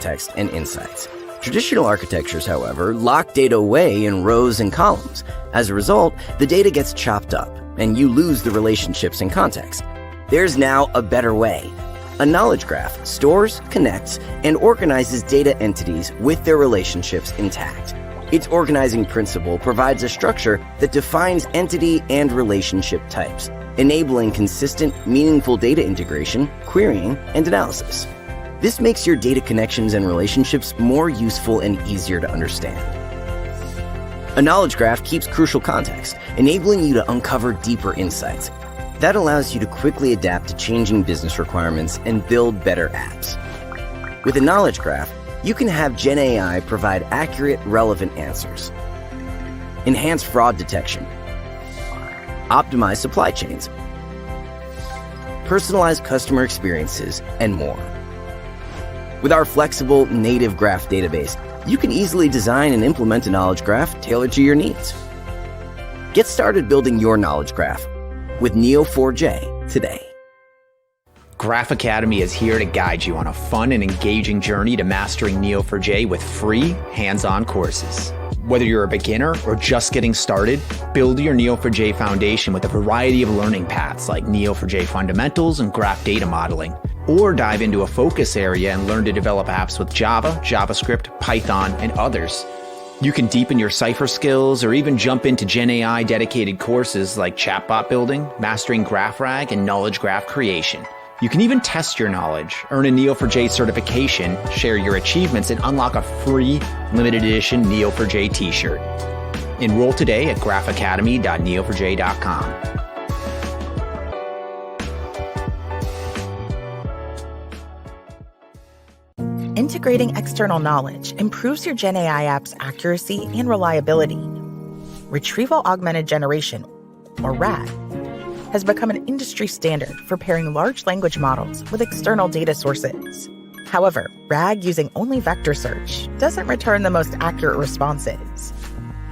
context and insights. Traditional architectures, however, lock data away in rows and columns. As a result, the data gets chopped up, and you lose the relationships and context. There's now a better way. A knowledge graph stores, connects, and organizes data entities with their relationships intact. Its organizing principle provides a structure that defines entity and relationship types, enabling consistent, meaningful data integration, querying, and analysis. This makes your data connections and relationships more useful and easier to understand. A knowledge graph keeps crucial context, enabling you to uncover deeper insights. That allows you to quickly adapt to changing business requirements and build better apps. With a knowledge graph, you can have Gen AI provide accurate, relevant answers, enhance fraud detection, optimize supply chains, personalize customer experiences, and more. With our flexible native graph database, you can easily design and implement a knowledge graph tailored to your needs. Get started building your knowledge graph with Neo4j today. Graph Academy is here to guide you on a fun and engaging journey to mastering Neo4j with free, hands-on courses. Whether you're a beginner or just getting started, build your Neo4j foundation with a variety of learning paths like Neo4j Fundamentals and Graph Data Modeling, or dive into a focus area and learn to develop apps with Java, JavaScript, Python, and others. You can deepen your Cypher skills or even jump into Gen AI dedicated courses like chatbot building, mastering GraphRag, and knowledge graph creation. You can even test your knowledge, earn a Neo4j certification, share your achievements, and unlock a free limited edition Neo4j t-shirt. Enroll today at graphacademy.neo4j.com. Integrating external knowledge improves your Gen AI app's accuracy and reliability. Retrieval Augmented Generation, or RAG, has become an industry standard for pairing large language models with external data sources. However, RAG using only vector search doesn't return the most accurate responses.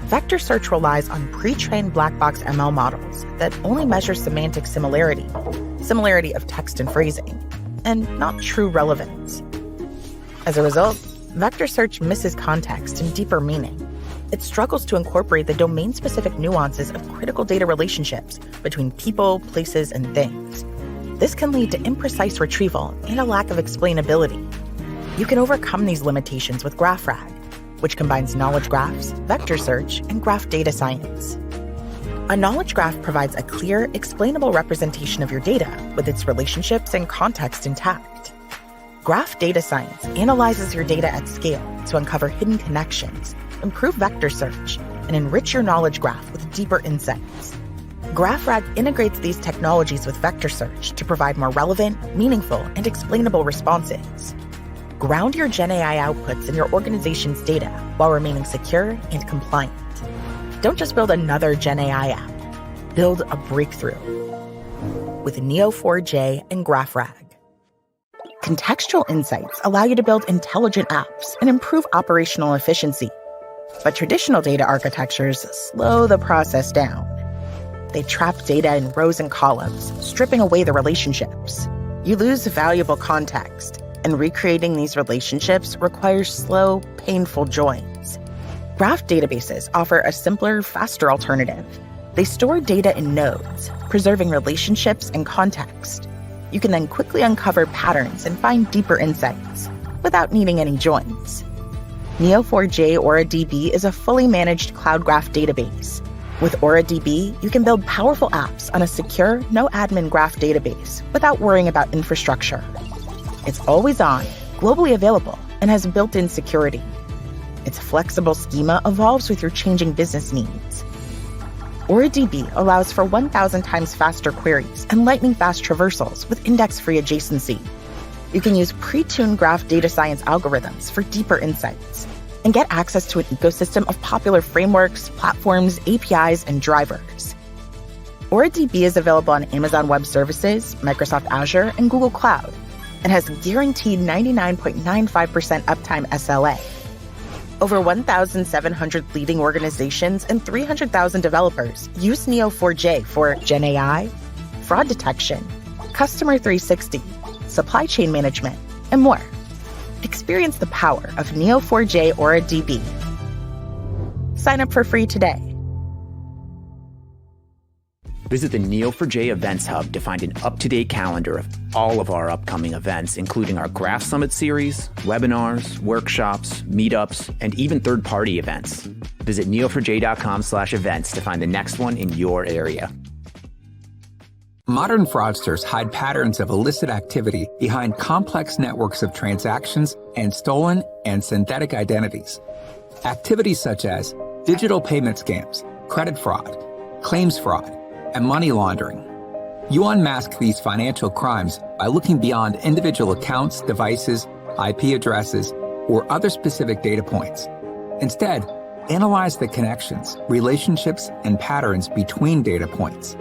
Vector search relies on pre-trained black box ML models that only measure semantic similarity of text and phrasing, and not true relevance. As a result, vector search misses context and deeper meaning. It struggles to incorporate the domain-specific nuances of critical data relationships between people, places, and things. This can lead to imprecise retrieval and a lack of explainability. You can overcome these limitations with GraphRag, which combines knowledge graphs, vector search, and graph data science. A knowledge graph provides a clear, explainable representation of your data with its relationships and context intact. Graph data science analyzes your data at scale to uncover hidden connections, improve vector search, and enrich your knowledge graph with deeper insights. GraphRag integrates these technologies with vector search to provide more relevant, meaningful, and explainable responses. Ground your Gen AI outputs in your organization's data while remaining secure and compliant. Don't just build another Gen AI app. Build a breakthrough with Neo4j and GraphRag. Contextual insights allow you to build intelligent apps and improve operational efficiency. But traditional data architectures slow the process down. They trap data in rows and columns, stripping away the relationships. You lose valuable context, and recreating these relationships requires slow, painful joins. Graph databases offer a simpler, faster alternative. They store data in nodes, preserving relationships and context. You can then quickly uncover patterns and find deeper insights without needing any joins. Neo4j AuraDB is a fully managed cloud graph database. With AuraDB, you can build powerful apps on a secure, no-admin graph database without worrying about infrastructure. It's always on, globally available, and has built-in security. Its flexible schema evolves with your changing business needs. AuraDB allows for 1,000 times faster queries and lightning-fast traversals with index-free adjacency. You can use pre-tuned graph data science algorithms for deeper insights and get access to an ecosystem of popular frameworks, platforms, APIs, and drivers. AuraDB is available on Amazon Web Services, Microsoft Azure, and Google Cloud, and has guaranteed 99.95% uptime SLA. Over 1,700 leading organizations and 300,000 developers use Neo4j for Gen AI, fraud detection, Customer 360, supply chain management, and more. Experience the power of Neo4j Aura DB. Sign up for free today. Visit the Neo4j Events Hub to find an up-to-date calendar of all of our upcoming events, including our Graph Summit series, webinars, workshops, meetups, and even third-party events. Visit neo4j.com/events to find the next one in your area. Modern fraudsters hide patterns of illicit activity behind complex networks of transactions and stolen and synthetic identities. Activities such as digital payment scams, credit fraud, claims fraud, and money laundering. You unmask these financial crimes by looking beyond individual accounts, devices, IP addresses, or other specific data points. Instead, analyze the connections, relationships, and patterns between data points.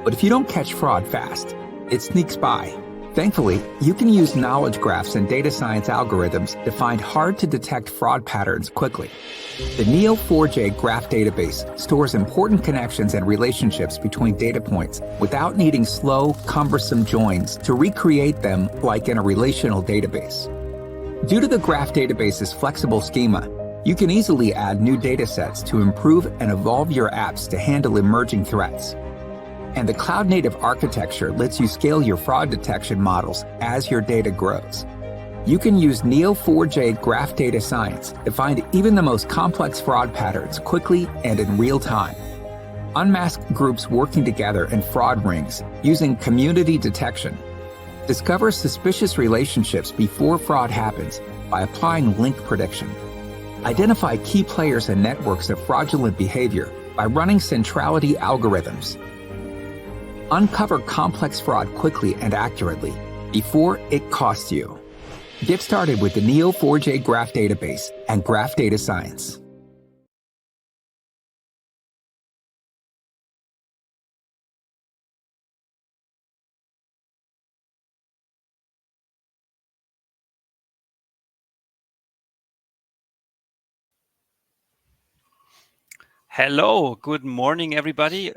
But if you don't catch fraud fast, it sneaks by. Thankfully, you can use knowledge graphs and data science algorithms to find hard-to-detect fraud patterns quickly. The Neo4j Graph Database stores important connections and relationships between data points without needing slow, cumbersome joins to recreate them like in a relational database. Due to the Graph Database's flexible schema, you can easily add new datasets to improve and evolve your apps to handle emerging threats. And the cloud-native architecture lets you scale your fraud detection models as your data grows. You can use Neo4j Graph Data Science to find even the most complex fraud patterns quickly and in real time. Unmask groups working together in fraud rings using community detection. Discover suspicious relationships before fraud happens by applying link prediction. Identify key players and networks of fraudulent behavior by running centrality algorithms. Uncover complex fraud quickly and accurately before it costs you. Get started with the Neo4j Graph Database and Graph Data Science. Hello, good morning, everybody.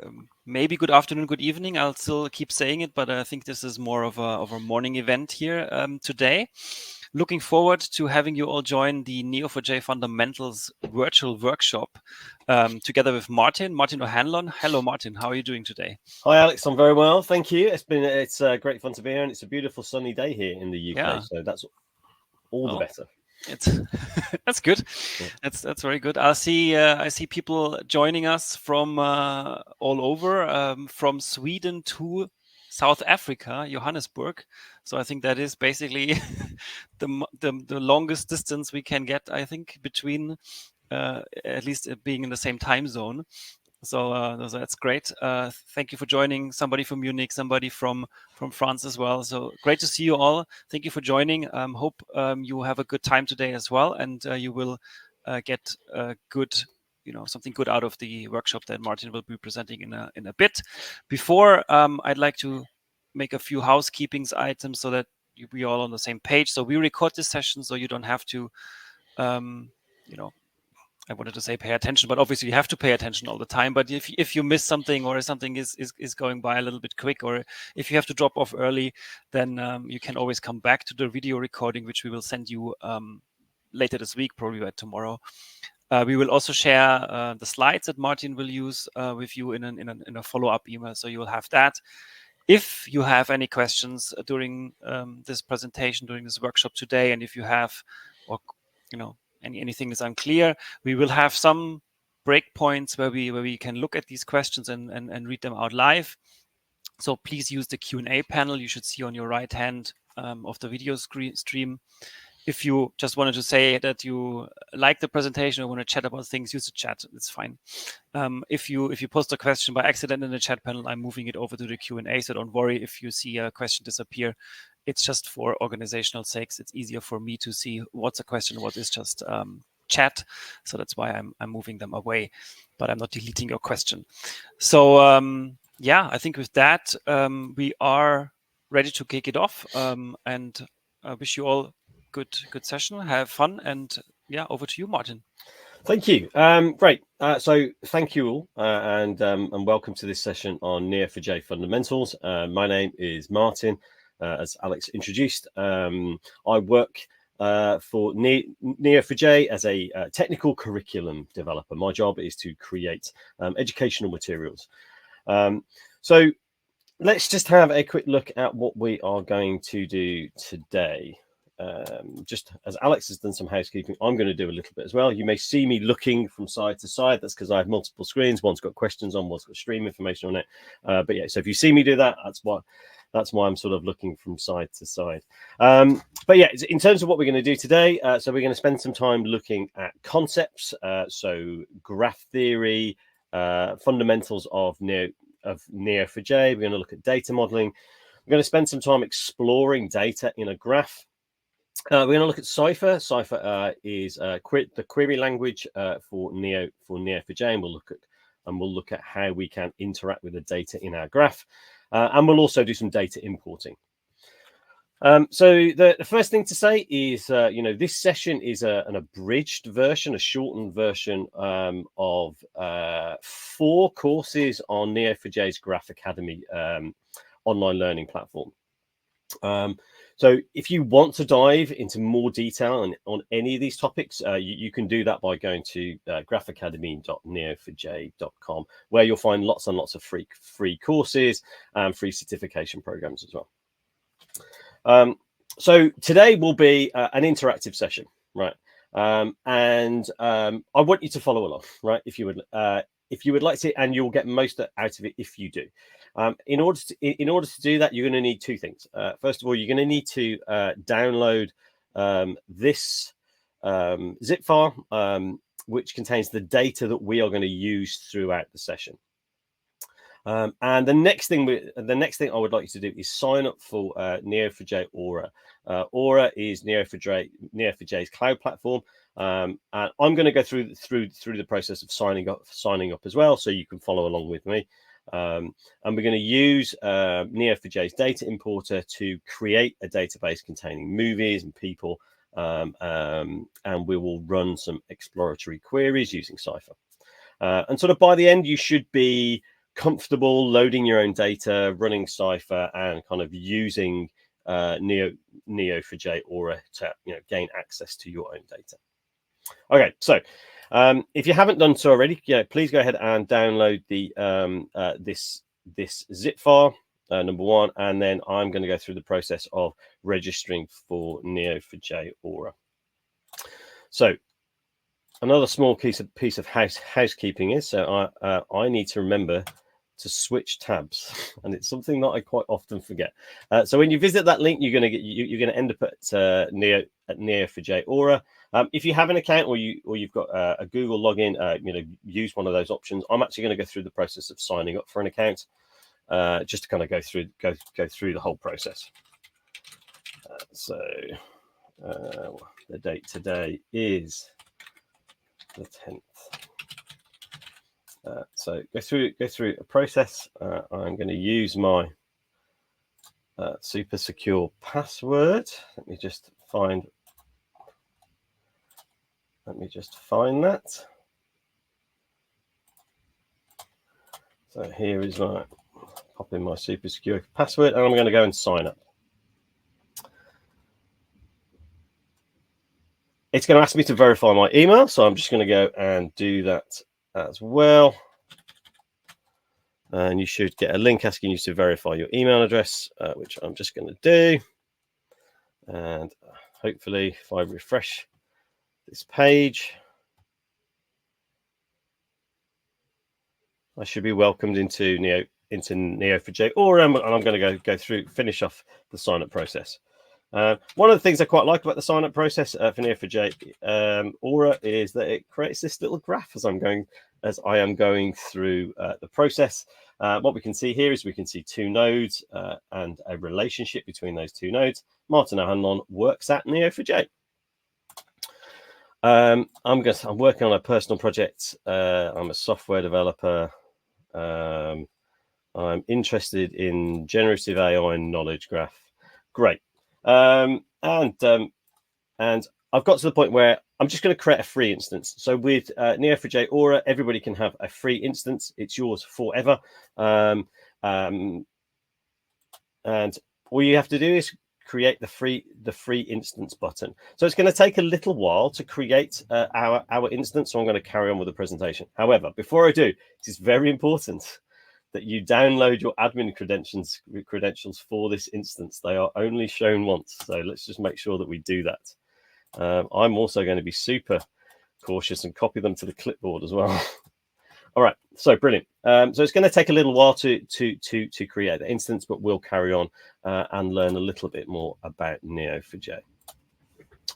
Maybe good afternoon, good evening. I'll still keep saying it, but I think this is more of a morning event here today. Looking forward to having you all join the Neo4j Fundamentals virtual workshop together with Martin O'Hanlon. Hello, Martin. How are you doing today? Hi, Alex. I'm very well, thank you. It's great fun to be here, and it's a beautiful sunny day here in the UK. Yeah. So that's all the better. That's good. That's very good. I see people joining us from all over, from Sweden to South Africa, Johannesburg. So I think that is basically the longest distance we can get, I think, between at least being in the same time zone. So that's great. Thank you for joining. Somebody from Munich, somebody from France as well. So great to see you all. Thank you for joining. Hope you have a good time today as well, and you will get good, something good out of the workshop that Martin will be presenting in a bit. Before, I'd like to make a few housekeeping items so that we all on the same page. So we record this session, so you don't have to, I wanted to say pay attention, but obviously you have to pay attention all the time. But if you miss something, or something is going by a little bit quick, or if you have to drop off early, then you can always come back to the video recording, which we will send you later this week, probably by tomorrow. We will also share the slides that Martin will use with you in a follow-up email, so you will have that. If you have any questions during this presentation, during this workshop today, and if you have, or anything is unclear, we will have some breakpoints where we can look at these questions and read them out live. So please use the Q&A panel you should see on your right hand of the video stream. If you just wanted to say that you like the presentation or want to chat about things, use the chat. It's fine. If you post a question by accident in the chat panel, I'm moving it over to the Q&A. So don't worry if you see a question disappear. It's just for organizational sakes. It's easier for me to see what's a question, what is just chat. So that's why I'm moving them away, but I'm not deleting your question. So I think with that, we are ready to kick it off. And I wish you all good session. Have fun. And over to you, Martin. Thank you. Great. So thank you all, and welcome to this session on Neo4j Fundamentals. My name is Martin, as Alex introduced. I work for Neo4j as a technical curriculum developer. My job is to create educational materials. So let's just have a quick look at what we are going to do today. Just as Alex has done some housekeeping, I'm going to do a little bit as well. You may see me looking from side to side. That's because I have multiple screens. One's got questions on, one's got stream information on it. But yeah, so if you see me do that, that's why I'm sort of looking from side to side. But yeah, in terms of what we're going to do today, so we're going to spend some time looking at concepts, so graph theory, fundamentals of Neo4j. We're going to look at data modeling. We're going to spend some time exploring data in a graph. We're going to look at Cypher. Cypher is the query language for Neo4j, and we'll look at how we can interact with the data in our graph. And we'll also do some data importing. So the first thing to say is, this session is an abridged version, a shortened version of 4 courses on Neo4j's Graph Academy online learning platform. So if you want to dive into more detail on any of these topics, you can do that by going to graphacademy.neo4j.com, where you'll find lots and lots of free courses and free certification programs as well. So today will be an interactive session, right? And I want you to follow along, right? If you would like to, and you'll get most out of it if you do. In order to do that, you're going to need 2 things. First of all, you're going to need to download this zip file, which contains the data that we are going to use throughout the session. And the next thing I would like you to do is sign up for Neo4j Aura. Aura is Neo4j's cloud platform, and I'm going to go through the process of signing up as well, so you can follow along with me. And we're going to use Neo4j's data importer to create a database containing movies and people, and we will run some exploratory queries using Cypher. And sort of by the end, you should be comfortable loading your own data, running Cypher, and kind of using Neo4j Aura to gain access to your own data. Okay, so if you haven't done so already, please go ahead and download the this zip file, number 1, and then I'm going to go through the process of registering for Neo4j Aura. So another small piece of housekeeping is, so I need to remember to switch tabs, and it's something that I quite often forget. So when you visit that link, you're going to end up at Neo4j Aura. If you have an account or you've got a Google login, use one of those options. I'm actually going to go through the process of signing up for an account, just to kind of go through the whole process. So the date today is the 10th. So go through a process. I'm going to use my super secure password. Let me just find that. So here is pop in my super secure password, and I'm going to go and sign up. It's going to ask me to verify my email, so I'm just going to go and do that as well. And you should get a link asking you to verify your email address, which I'm just going to do. And hopefully, if I refresh this page, I should be welcomed into Neo4j Aura, and I'm going to finish off the sign-up process. One of the things I quite like about the sign-up process for Neo4j Aura is that it creates this little graph as I am going through the process. What we can see here is we can see 2 nodes and a relationship between those 2 nodes. Martin O'Hanlon works at Neo4j. I'm working on a personal project. I'm a software developer. I'm interested in generative AI and knowledge graph. Great. And I've got to the point where I'm just going to create a free instance. So with Neo4j Aura, everybody can have a free instance. It's yours forever. And all you have to do is create the free instance button. So it's going to take a little while to create our instance. So I'm going to carry on with the presentation. However, before I do, it is very important that you download your admin credentials for this instance. They are only shown once. So let's just make sure that we do that. I'm also going to be super cautious and copy them to the clipboard as well. All right, so brilliant. So it's going to take a little while to create the instance, but we'll carry on and learn a little bit more about Neo4j.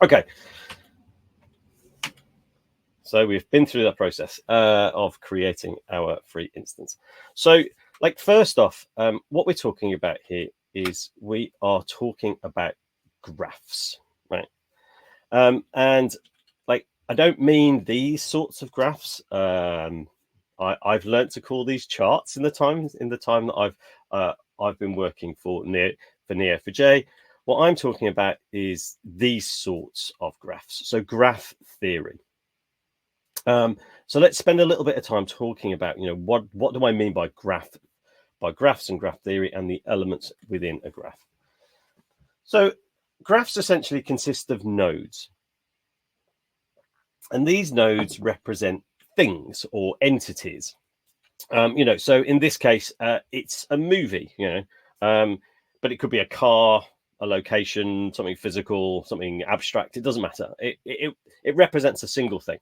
Okay. So we've been through that process of creating our free instance. So, like, first off, what we're talking about here is we are talking about graphs, right? And like, I don't mean these sorts of graphs. I've learned to call these charts in the time that I've been working for Neo4j. What I'm talking about is these sorts of graphs. So graph theory. So let's spend a little bit of time talking about, what do I mean by graphs and graph theory and the elements within a graph. So graphs essentially consist of nodes, and these nodes represent things or entities. So in this case, it's a movie, but it could be a car, a location, something physical, something abstract. It doesn't matter. It represents a single thing.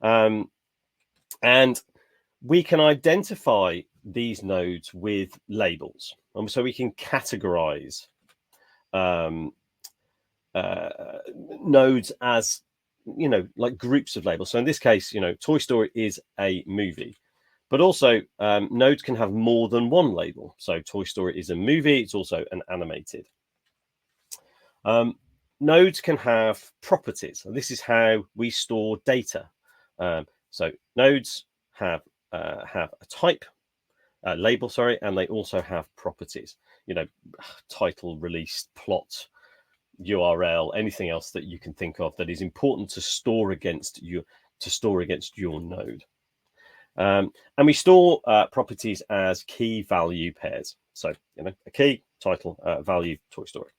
And we can identify these nodes with labels. So we can categorize nodes as, like groups of labels. So in this case, Toy Story is a movie, but also nodes can have more than one label. So Toy Story is a movie. It's also an animated. Nodes can have properties. And this is how we store data. So nodes have a type, label, and they also have properties. Title, release, plot, URL, anything else that you can think of that is important to store against your node. And we store properties as key value pairs. So a key, title, value, Toy Story.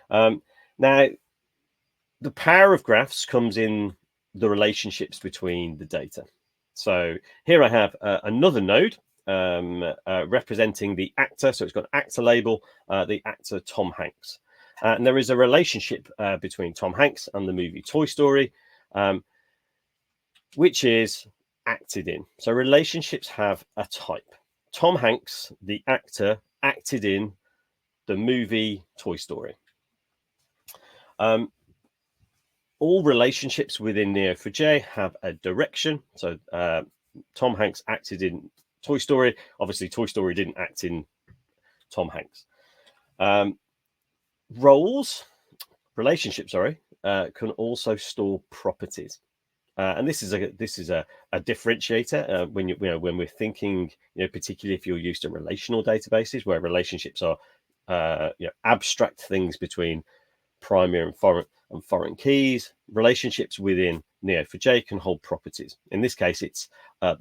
Now, the power of graphs comes in the relationships between the data. So here I have another node representing the actor. So it's got an actor label, the actor Tom Hanks. And there is a relationship between Tom Hanks and the movie Toy Story, which is acted in. So relationships have a type. Tom Hanks, the actor, acted in the movie Toy Story. All relationships within Neo4j have a direction. So Tom Hanks acted in Toy Story. Obviously, Toy Story didn't act in Tom Hanks. Relationships, can also store properties. And this is a differentiator when we're thinking, particularly if you're used to relational databases where relationships are abstract things between primary and foreign keys. Relationships within Neo4j can hold properties. In this case, it's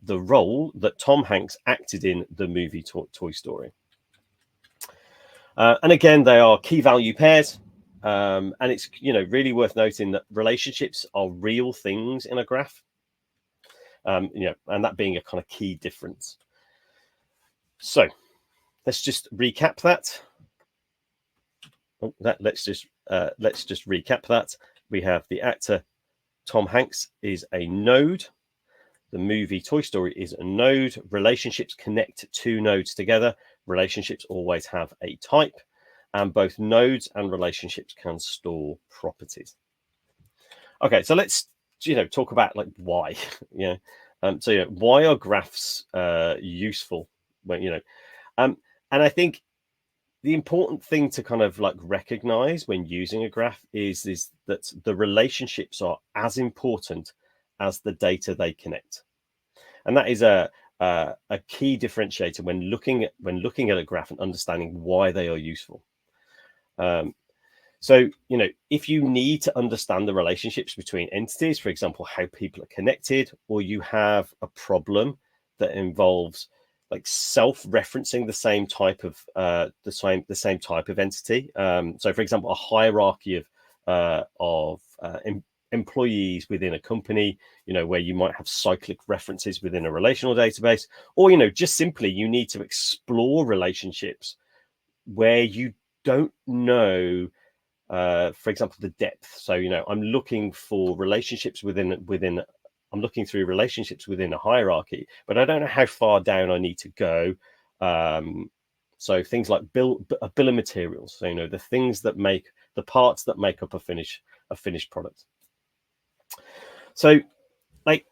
the role that Tom Hanks acted in the movie Toy Story. And again, they are key value pairs. And it's really worth noting that relationships are real things in a graph. And that being a kind of key difference. So let's just recap that. Let's just recap that. We have the actor Tom Hanks is a node. The movie Toy Story is a node. Relationships connect two nodes together. Relationships always have a type, and both nodes and relationships can store properties. Okay, so let's talk about like why. Why are graphs useful? And I think the important thing to kind of like recognize when using a graph is that the relationships are as important as the data they connect. And that is a key differentiator when looking at a graph and understanding why they are useful. So, if you need to understand the relationships between entities, for example, how people are connected, or you have a problem that involves like self-referencing the same type of the same type of entity. So, for example, a hierarchy of employees within a company, where you might have cyclic references within a relational database, or just simply you need to explore relationships where you don't know, for example, the depth. So I'm looking for relationships within I'm looking through relationships within a hierarchy, but I don't know how far down I need to go. So things like bill of materials, so the things that make the parts that make up a finished product. So, like,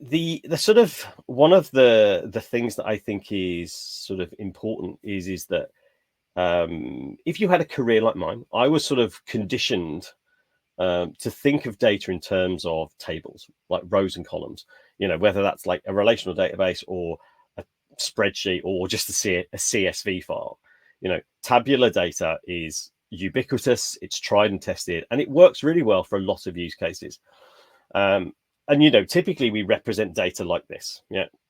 the sort of one of the things that I think is sort of important is that if you had a career like mine, I was sort of conditioned to think of data in terms of tables, like rows and columns, whether that's like a relational database or a spreadsheet or just a CSV file. Tabular data is ubiquitous, it's tried and tested, and it works really well for a lot of use cases. And typically we represent data like this.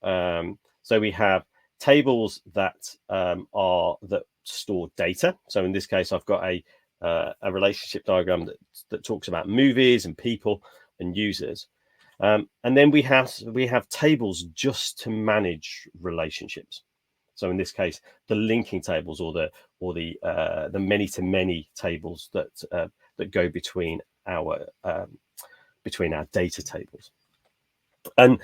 So we have tables that that store data. So in this case, I've got a relationship diagram that talks about movies and people and users, and then we have tables just to manage relationships. So in this case, the linking tables or the many-to-many tables that go between our data tables. And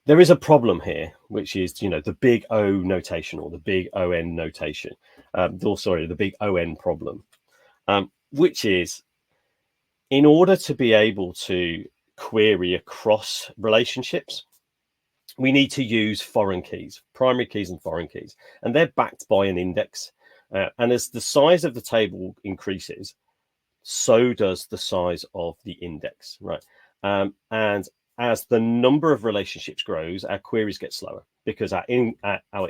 there is a problem here, which is the big O notation or the big ON notation. The big ON problem. Which is, in order to be able to query across relationships, we need to use foreign keys, primary keys and foreign keys, and they're backed by an index. And as the size of the table increases, so does the size of the index, right? And as the number of relationships grows, our queries get slower because our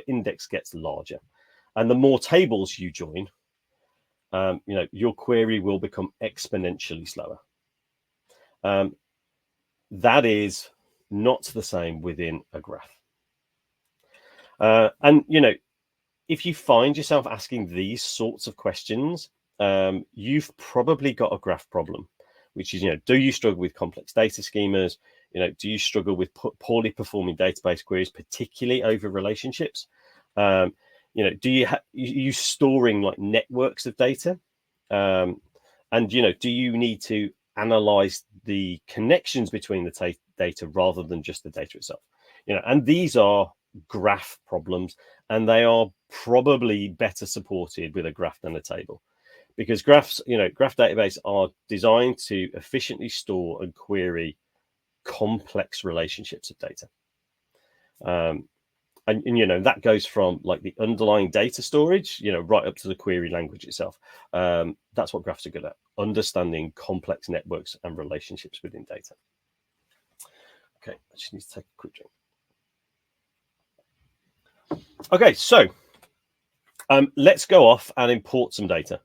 index gets larger. And the more tables you join, your query will become exponentially slower. That is not the same within a graph. And if you find yourself asking these sorts of questions, you've probably got a graph problem, which is, do you struggle with complex data schemas? Do you struggle with poorly performing database queries, particularly over relationships? Do you storing like networks of data? And do you need to analyze the connections between the data rather than just the data itself? And these are graph problems, and they are probably better supported with a graph than a table, because graphs, graph databases are designed to efficiently store and query complex relationships of data. And that goes from like the underlying data storage, right up to the query language itself. That's what graphs are good at: understanding complex networks and relationships within data. Okay, I just need to take a quick drink. Okay, so let's go off and import some data.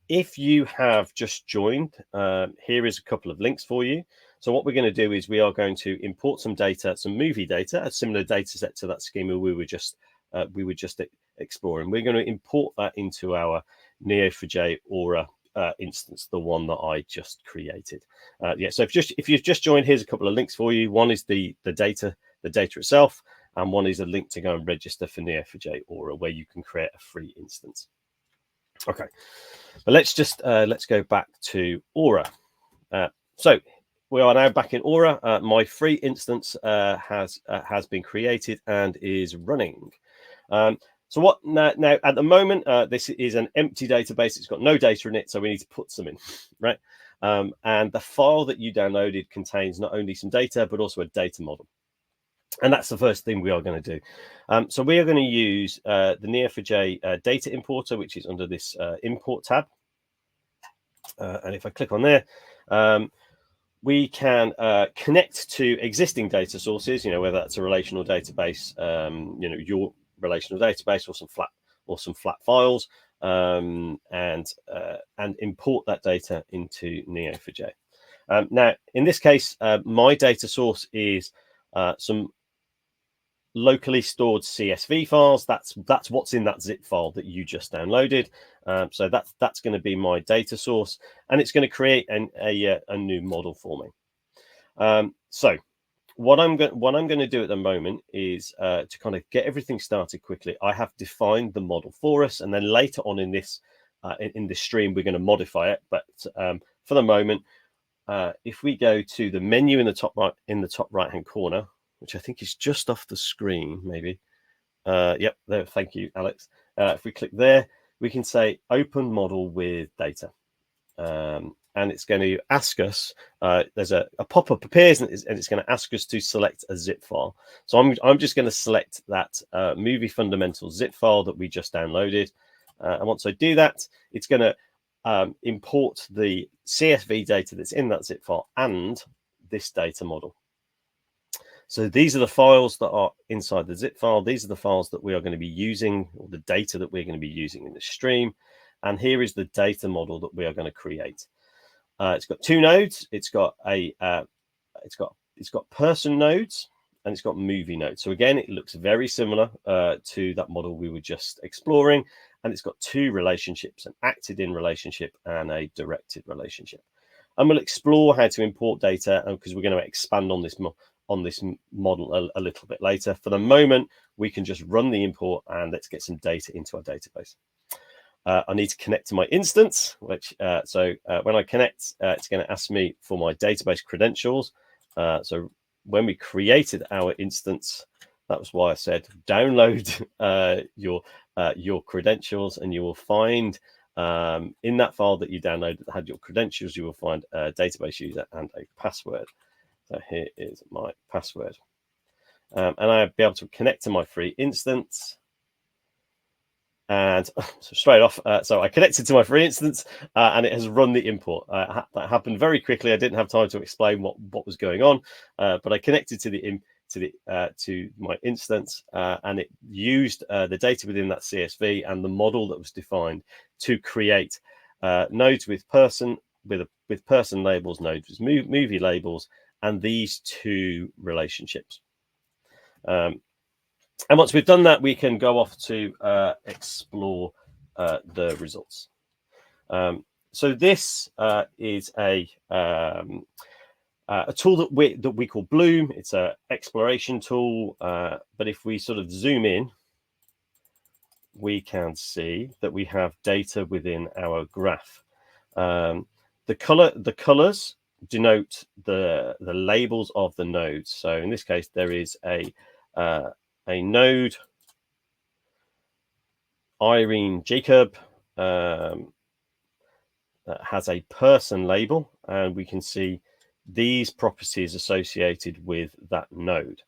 If you have just joined, here is a couple of links for you. So what we're going to do is we are going to import some data, some movie data, a similar data set to that schema we were just exploring. We're going to import that into our Neo4j Aura instance, the one that I just created. So if you've just joined, here's a couple of links for you. One is the data itself, and one is a link to go and register for Neo4j Aura, where you can create a free instance. Okay, but let's go back to Aura. So we are now back in Aura. My free instance has been created and is running. So what now at the moment, this is an empty database. It's got no data in it, so we need to put some in, right? And the file that you downloaded contains not only some data, but also a data model. And that's the first thing we are going to do. So we are going to use the Neo4j data importer, which is under this import tab. And if I click on there, we can connect to existing data sources, whether that's a relational database, your relational database, or some flat files, and import that data into Neo4j. Now, in this case, my data source is some locally stored CSV files. That's what's in that zip file that you just downloaded. So that's going to be my data source, and it's going to create a new model for me. So what I'm going to do at the moment is to kind of get everything started quickly. I have defined the model for us, and then later on in this stream we're going to modify it. But for the moment, if we go to the menu in the top right hand corner, which I think is just off the screen, maybe. Yep, there. Thank you, Alex. If we click there, we can say Open Model with Data. And it's going to ask us, there's a pop-up appears, and it's going to ask us to select a zip file. So I'm just going to select that Movie Fundamentals zip file that we just downloaded. And once I do that, it's going to import the CSV data that's in that zip file and this data model. So these are the files that are inside the zip file. These are the files that we are going to be using, or the data that we're going to be using in the stream. And here is the data model that we are going to create. It's got two nodes. It's got person nodes, and it's got movie nodes. So again, it looks very similar to that model we were just exploring. And it's got two relationships: an acted in relationship and a directed relationship. And we'll explore how to import data, because we're going to expand on this model a little bit later. For the moment, we can just run the import, and let's get some data into our database. I need to connect to my instance, which when I connect, it's going to ask me for my database credentials. So when we created our instance, that was why I said download your credentials, and you will find in that file that you downloaded that had your credentials, you will find a database user and a password. So here is my password, and I'll be able to connect to my free instance. And so straight off, so I connected to my free instance, and it has run the import. That happened very quickly. I didn't have time to explain what was going on, but I connected to my instance, and it used the data within that CSV and the model that was defined to create nodes with person labels, nodes with movie labels, and these two relationships. And once we've done that, we can go off to explore the results. So this is a tool that we call Bloom. It's an exploration tool, but if we sort of zoom in, we can see that we have data within our graph. The colors denote the labels of the nodes. So in this case, there is a node, Irene Jacob, that has a person label, and we can see these properties associated with that node.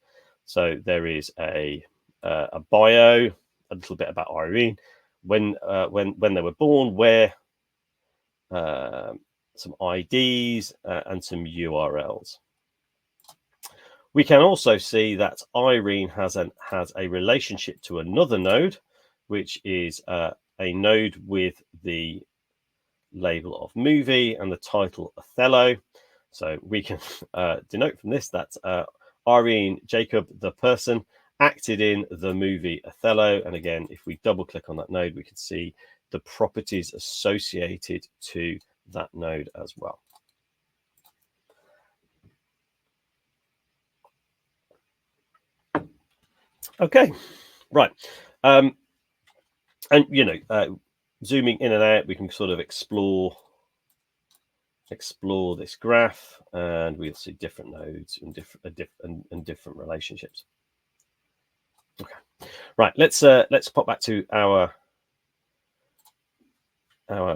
So there is a bio, a little bit about Irene, when they were born, where, some IDs, and some URLs. We can also see that Irene has a relationship to another node, which is a node with the label of movie and the title Othello. So we can denote from this that Irene Jacob, the person, acted in the movie Othello. And again, if we double click on that node, we can see the properties associated to that node as well. Okay, right. And zooming in and out, we can sort of explore this graph, and we'll see different nodes and different relationships. Okay, right. Let's pop back to our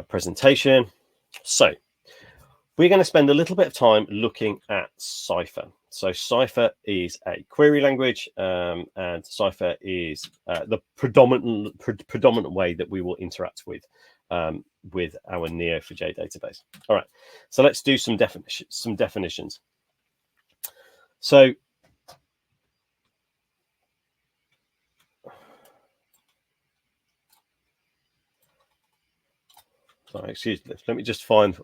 presentation. So we're going to spend a little bit of time looking at Cypher. So Cypher is a query language, and Cypher is the predominant way that we will interact with our Neo4j database. All right, so let's do some definitions. So sorry, excuse me. Let me just find.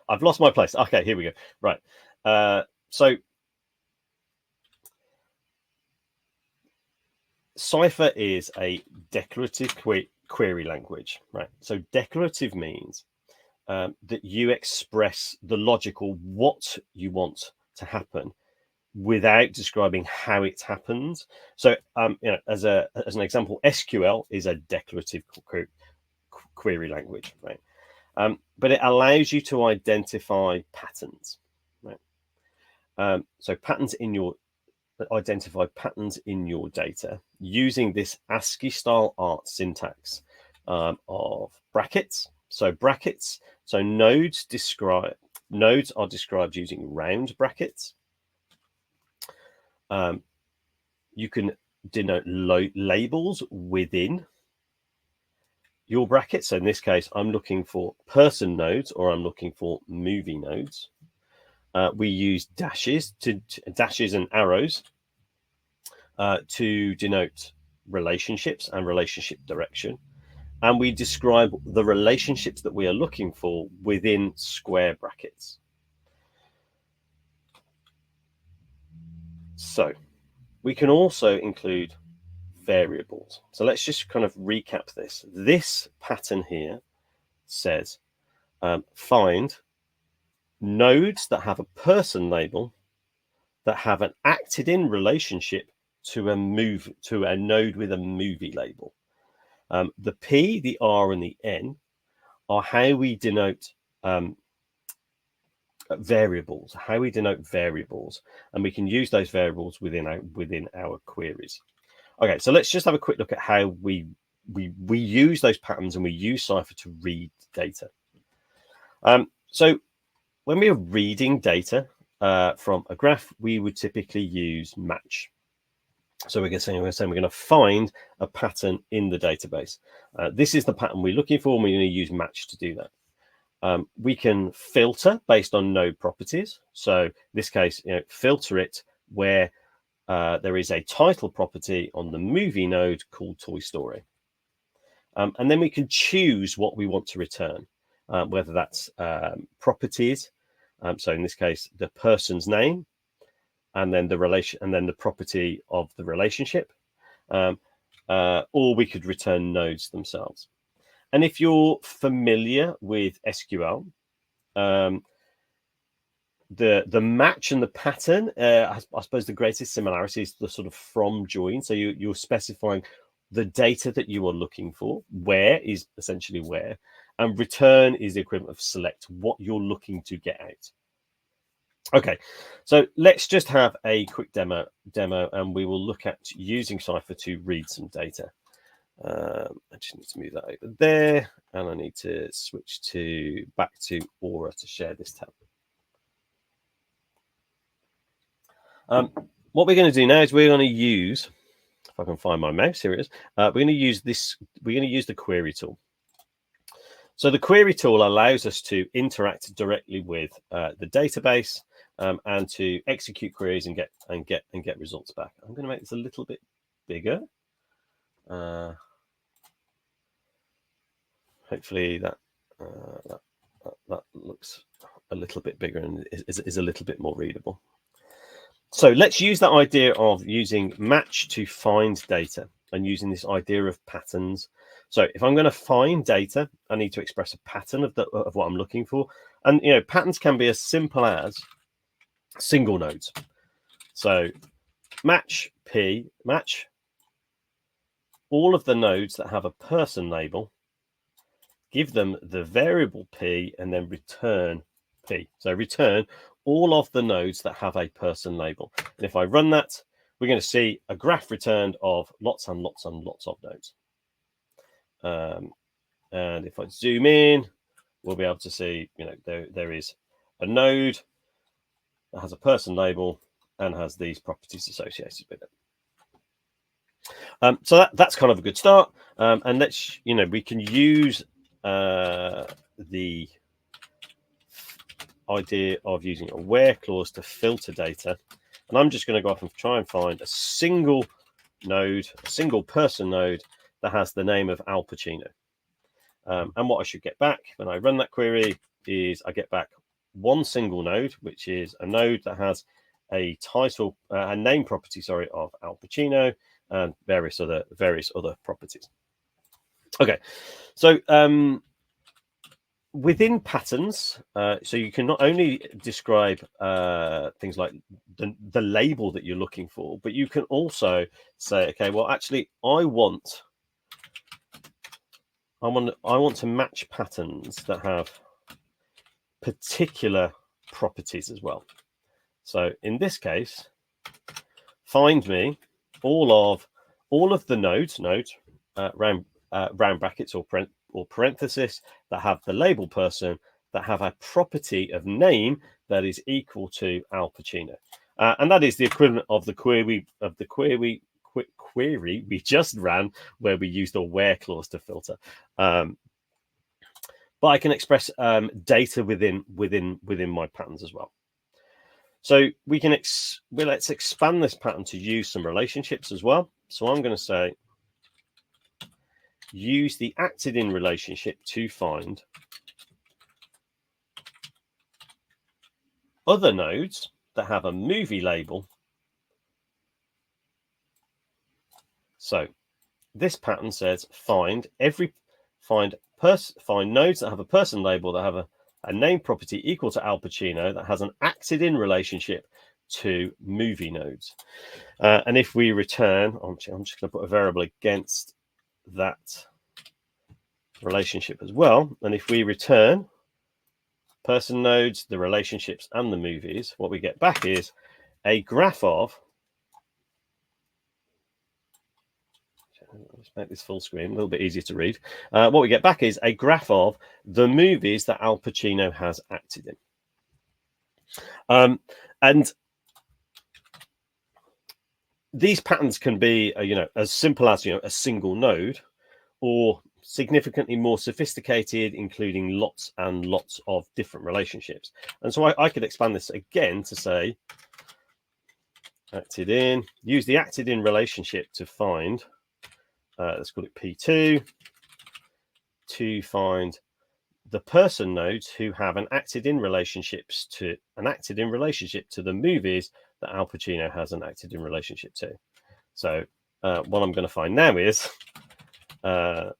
I've lost my place. Okay, here we go. Right. So Cypher is a declarative query language, right? So declarative means that you express the logical what you want to happen without describing how it happens. So, as an example, SQL is a declarative query language, right? But it allows you to identify patterns, right? So identify patterns in your data using this ASCII style art syntax of brackets. So brackets, so nodes are described using round brackets. You can denote labels within your brackets. So in this case, I'm looking for person nodes, or I'm looking for movie nodes. We use dashes and arrows to denote relationships and relationship direction. And we describe the relationships that we are looking for within square brackets. So we can also include variables. So let's just kind of recap this. This pattern here says find nodes that have a person label that have an acted in relationship to a node with a movie label. The P, the R, and the N are how we denote variables, and we can use those variables within our queries. Okay, so let's just have a quick look at how we use those patterns, and we use Cypher to read data. So when we are reading data from a graph, we would typically use match. So we're going to find a pattern in the database. This is the pattern we're looking for, and we're going to use match to do that. We can filter based on node properties. So in this case, filter it where there is a title property on the movie node called Toy Story. And then we can choose what we want to return, whether that's properties. So in this case, the person's name, and then the relation, and then the property of the relationship, or we could return nodes themselves. And if you're familiar with SQL, the match and the pattern, I suppose the greatest similarity is the sort of from join. So you're specifying the data that you are looking for. Where is essentially where, and return is the equivalent of select, what you're looking to get out. Okay, so let's just have a quick demo, and we will look at using Cypher to read some data. I just need to move that over there, and I need to switch back to Aura to share this tab. What we're going to do now is we're going to use, if I can find my mouse, here it is. We're going to use this. We're going to use the query tool. So the query tool allows us to interact directly with the database and to execute queries and get results back. I'm going to make this a little bit bigger. Hopefully that looks a little bit bigger and is a little bit more readable. So let's use that idea of using match to find data and using this idea of patterns. So if I'm going to find data, I need to express a pattern of what I'm looking for. And patterns can be as simple as single nodes. So match P, match all of the nodes that have a person label, give them the variable P, and then return P. So return all of the nodes that have a person label. And if I run that, we're going to see a graph returned of lots and lots and lots of nodes. And if I zoom in, we'll be able to see, there is a node that has a person label and has these properties associated with it. So that's kind of a good start. And let's, we can use the idea of using a where clause to filter data. And I'm just going to go off and try and find a single node, a single person node that has the name of Al Pacino. And what I should get back when I run that query is I get back one single node, which is a node that has a title, a name property, of Al Pacino, and various other properties. Okay, so within patterns, so you can not only describe things like the label that you're looking for, but you can also say, okay, well, actually, I want to match patterns that have particular properties as well. So in this case, find me all of the nodes round brackets or parenthesis that have the label person that have a property of name that is equal to Al Pacino, and that is the equivalent of the query we just ran, where we used a where clause to filter. But I can express data within my patterns as well. So we can let's expand this pattern to use some relationships as well. So I'm going to say use the acted in relationship to find other nodes that have a movie label. So this pattern says find nodes that have a person label that have a name property equal to Al Pacino that has an acted in relationship to movie nodes. And if we return, I'm just going to put a variable against that relationship as well. And if we return person nodes, the relationships, and the movies, what we get back is a graph of, let's make this full screen, a little bit easier to read. What we get back is a graph of the movies that Al Pacino has acted in. And these patterns can be, as simple as, a single node, or significantly more sophisticated, including lots and lots of different relationships. And so I could expand this again to say acted in, use the acted in relationship to find, let's call it P2, to find the person nodes who have an acted in relationship to the movies that Al Pacino has an acted in relationship to. So what I'm going to find now is a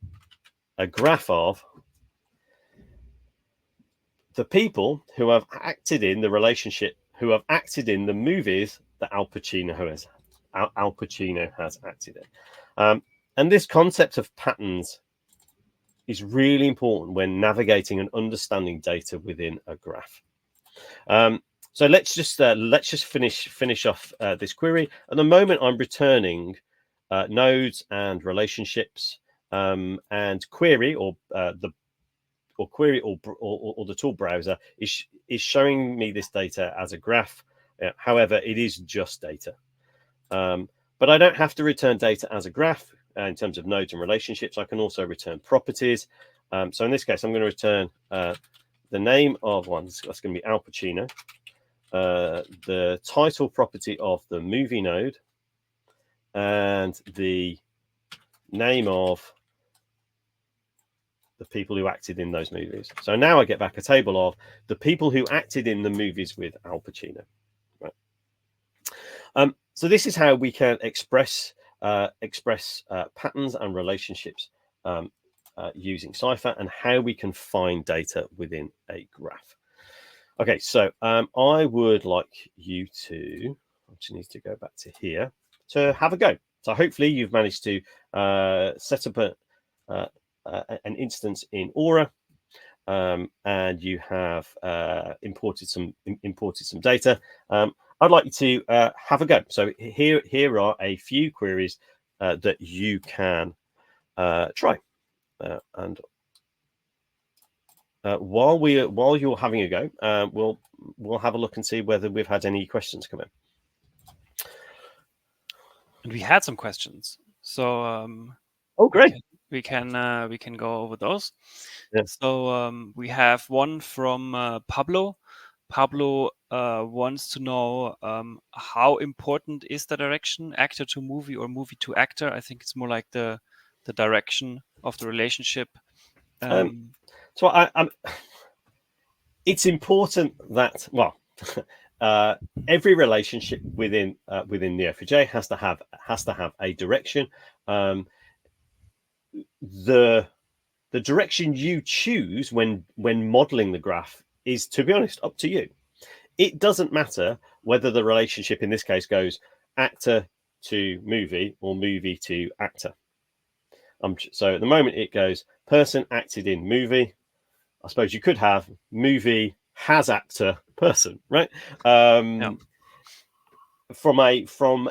graph of the people who have acted in the relationship, who have acted in the movies that Al Pacino has acted in. And this concept of patterns is really important when navigating and understanding data within a graph. So let's just finish off this query. At the moment, I'm returning nodes and relationships, and query or the tool browser is showing me this data as a graph. However, it is just data. But I don't have to return data as a graph in terms of nodes and relationships. I can also return properties. So in this case, I'm going to return the name of one. That's going to be Al Pacino. The title property of the movie node, and the name of the people who acted in those movies. So now I get back a table of the people who acted in the movies with Al Pacino. Right. So this is how we can express patterns and relationships using Cypher, and how we can find data within a graph. Okay, so I would like you to, I just need to go back to here to have a go. So hopefully you've managed to set up an instance in Aura, and you have imported some data. I'd like you to have a go. So here are a few queries that you can try, and while you're having a go, we'll have a look and see whether we've had any questions come in. And we had some questions, so oh great, we can go over those. Yeah. So we have one from Pablo. Pablo wants to know how important is the direction, actor to movie or movie to actor? I think it's more like the direction of the relationship. So it's important that, well, every relationship within Neo4j has to have a direction. The direction you choose when modeling the graph is, to be honest, up to you. It doesn't matter whether the relationship in this case goes actor to movie or movie to actor. So at the moment it goes person acted in movie. I suppose you could have movie has actor person, right? Yeah. From a sort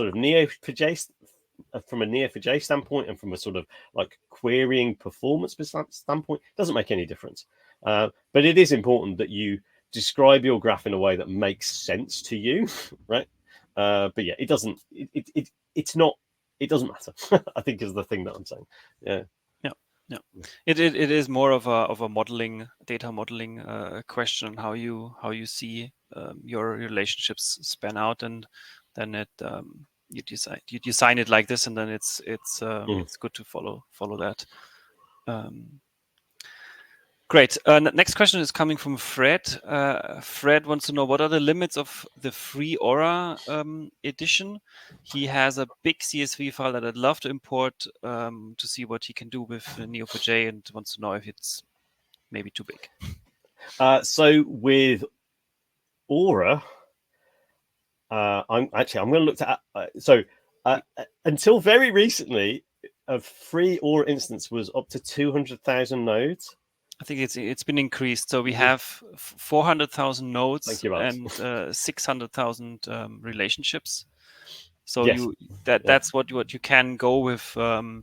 of Neo4j standpoint, and from a sort of like querying performance standpoint, doesn't make any difference. But it is important that you describe your graph in a way that makes sense to you, right? But yeah, it doesn't. It's not. It doesn't matter. I think is the thing that I'm saying. Yeah. Yeah, it is more of a data modeling question, how you see your relationships span out, and then you design it like this, and then it's good to follow that. Great. Next question is coming from Fred. Fred wants to know, what are the limits of the free Aura edition? He has a big CSV file that I'd love to import to see what he can do with Neo4j, and wants to know if it's maybe too big. So with Aura, I'm going to look at until very recently, a free Aura instance was up to 200,000 nodes. I think it's been increased. So we have 400,000 nodes and 600,000 relationships. So yes. That's what you can go with the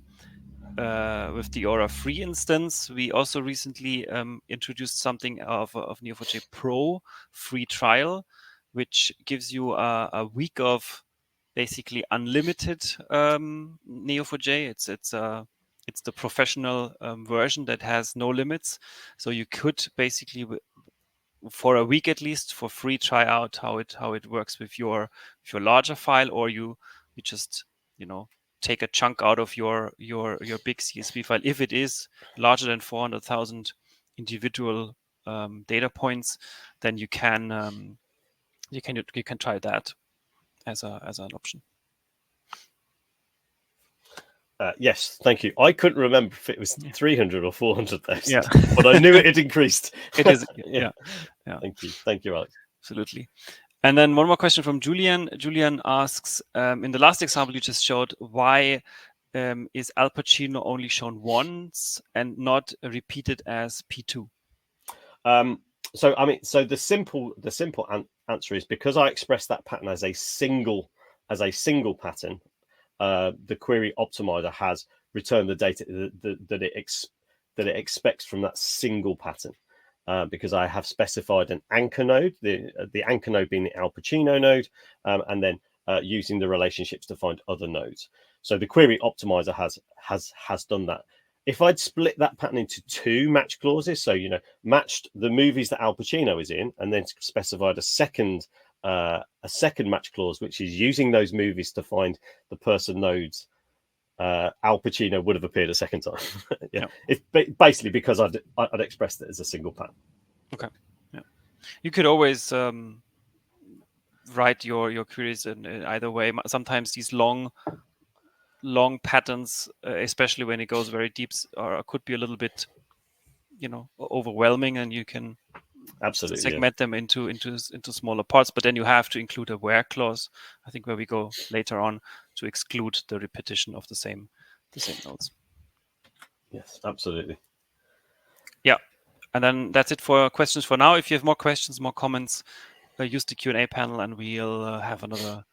Aura free instance. We also recently introduced something of Neo4j Pro free trial, which gives you a week of basically unlimited Neo4j. It's the professional version that has no limits. So you could basically, for a week at least, for free, try out how it works with your larger file, or you just take a chunk out of your big CSV file. If it is larger than 400,000 individual data points, then you can try that as an option. Yes, thank you. I couldn't remember if it was 300 or 400,000, but I knew it had increased. It is. Yeah. Thank you, Alex. Absolutely. And then one more question from Julian. Julian asks, in the last example you just showed, why is Al Pacino only shown once and not repeated as P2? So the simple answer is because I expressed that pattern as a single pattern. The query optimizer has returned the data that it expects from that single pattern, because I have specified an anchor node, the anchor node being the Al Pacino node, and then using the relationships to find other nodes. So the query optimizer has done that. If I'd split that pattern into two match clauses, so matched the movies that Al Pacino is in, and then specified a second match clause, which is using those movies to find the person nodes, Al Pacino would have appeared a second time. It's basically because I'd expressed it as a single pattern. Okay. Yeah. You could always write your queries in either way. Sometimes these long patterns, especially when it goes very deep, could be a little bit, overwhelming, and you can absolutely segment them into smaller parts. But then you have to include a where clause, I think, where we go later on, to exclude the repetition of the same nodes. Yes, absolutely. Yeah, and then that's it for questions for now. If you have more questions, more comments, use the Q&A panel, and we'll have another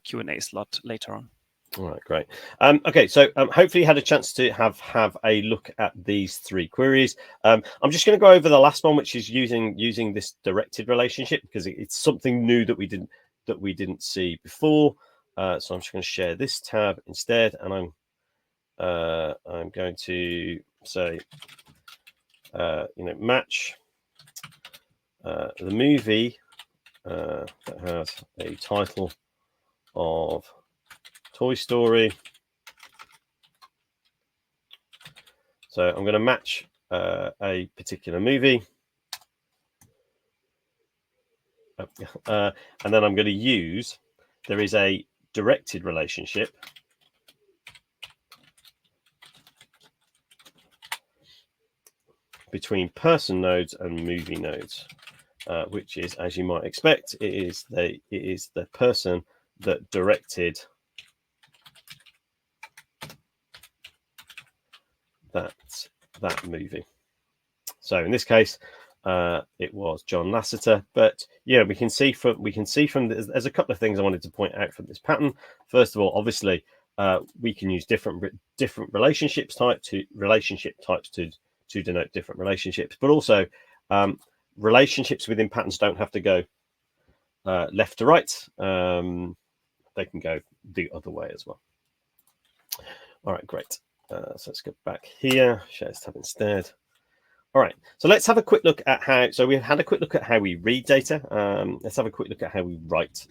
Q&A slot later on. All right, great. Okay, so hopefully you had a chance to have a look at these three queries. I'm just going to go over the last one, which is using this directed relationship, because it's something new that we didn't see before. So I'm just going to share this tab instead, and I'm going to say match the movie that has a title of Toy Story. So I'm going to match a particular movie. and then I'm going to use, there is a directed relationship between person nodes and movie nodes, which is, as you might expect, it is the person that directed that movie. So in this case, it was John Lasseter. But yeah, we can see from there's a couple of things I wanted to point out from this pattern. First of all, obviously, we can use different relationship types to denote different relationships, but also relationships within patterns don't have to go left to right. They can go the other way as well. All right, great. So let's go back here, share this tab instead. All right, so let's have a quick look at how, so we've had a quick look at how we read data. Let's have a quick look at how we write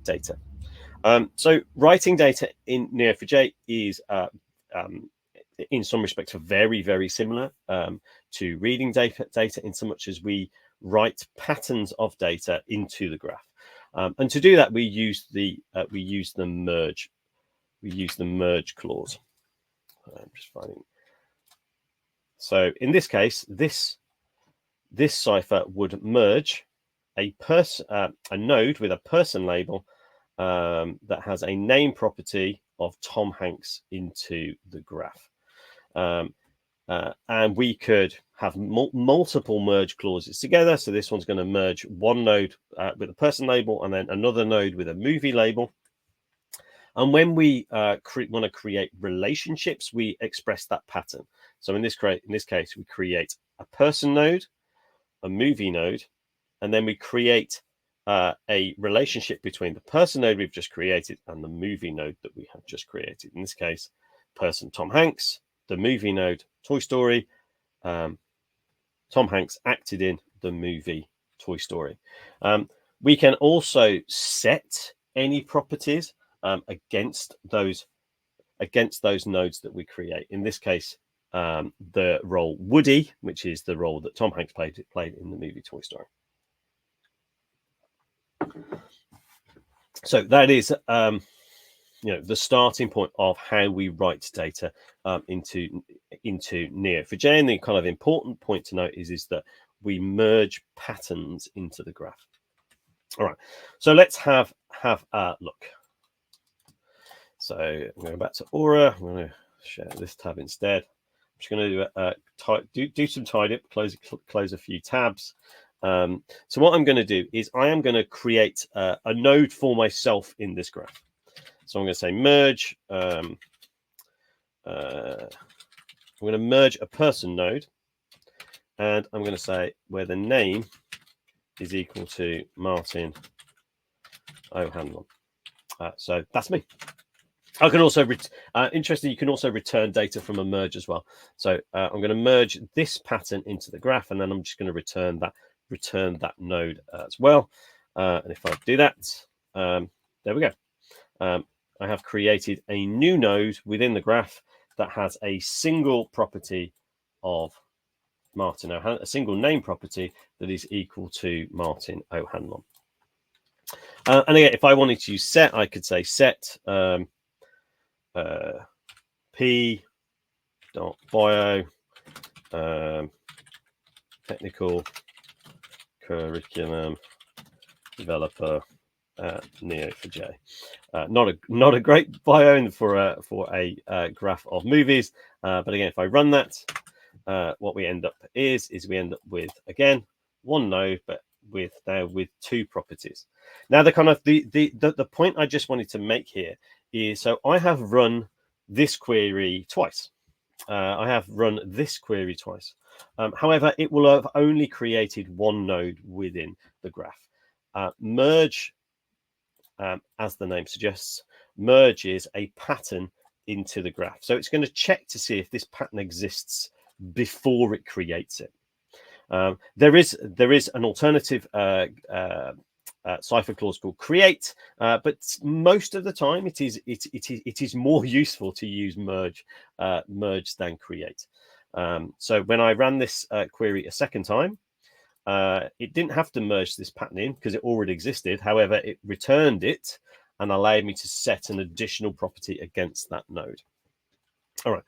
data. So writing data in Neo4j is, in some respects, very, very similar to reading data in so much as we write patterns of data into the graph. And to do that, we use the merge clause. I'm just finding. So in this case, this cipher would merge a node with a person label that has a name property of Tom Hanks into the graph. And we could have multiple merge clauses together. So this one's going to merge one node with a person label and then another node with a movie label. And when we want to create relationships, we express that pattern. So in this case, we create a person node, a movie node, and then we create a relationship between the person node we've just created and the movie node that we have just created. In this case, person Tom Hanks, the movie node Toy Story. Tom Hanks acted in the movie Toy Story. We can also set any properties against those nodes that we create. In this case, the role Woody, which is the role that Tom Hanks played in the movie Toy Story. So that is, the starting point of how we write data into Neo4j. And the kind of important point to note is that we merge patterns into the graph. All right, so let's have a look. So I'm going back to Aura. I'm going to share this tab instead. I'm just going to do some tidy up, close a few tabs. So what I'm going to do is I am going to create a node for myself in this graph. So I'm going to say merge. I'm going to merge a person node, and I'm going to say where the name is equal to Martin O'Hanlon. So that's me. I can also, interestingly, you can also return data from a merge as well. So I'm going to merge this pattern into the graph, and then I'm just going to return that node as well. And if I do that, there we go. I have created a new node within the graph that has a single property of Martin O'Hanlon, a single name property that is equal to Martin O'Hanlon. And again, if I wanted to use set, I could say set p.bio technical curriculum developer Neo4j. Not a great bio for a graph of movies, but again, if I run that, what we end up is we end up with, again, one node, but with two properties. Now, the kind of the point I just wanted to make here is, so I have run this query twice. However, it will have only created one node within the graph. Merge, as the name suggests, merge is a pattern into the graph. So it's going to check to see if this pattern exists before it creates it. There is an alternative cipher clause called create, but most of the time it is more useful to use merge than create. So when I ran this query a second time, it didn't have to merge this pattern in because it already existed. However, it returned it and allowed me to set an additional property against that node. All right.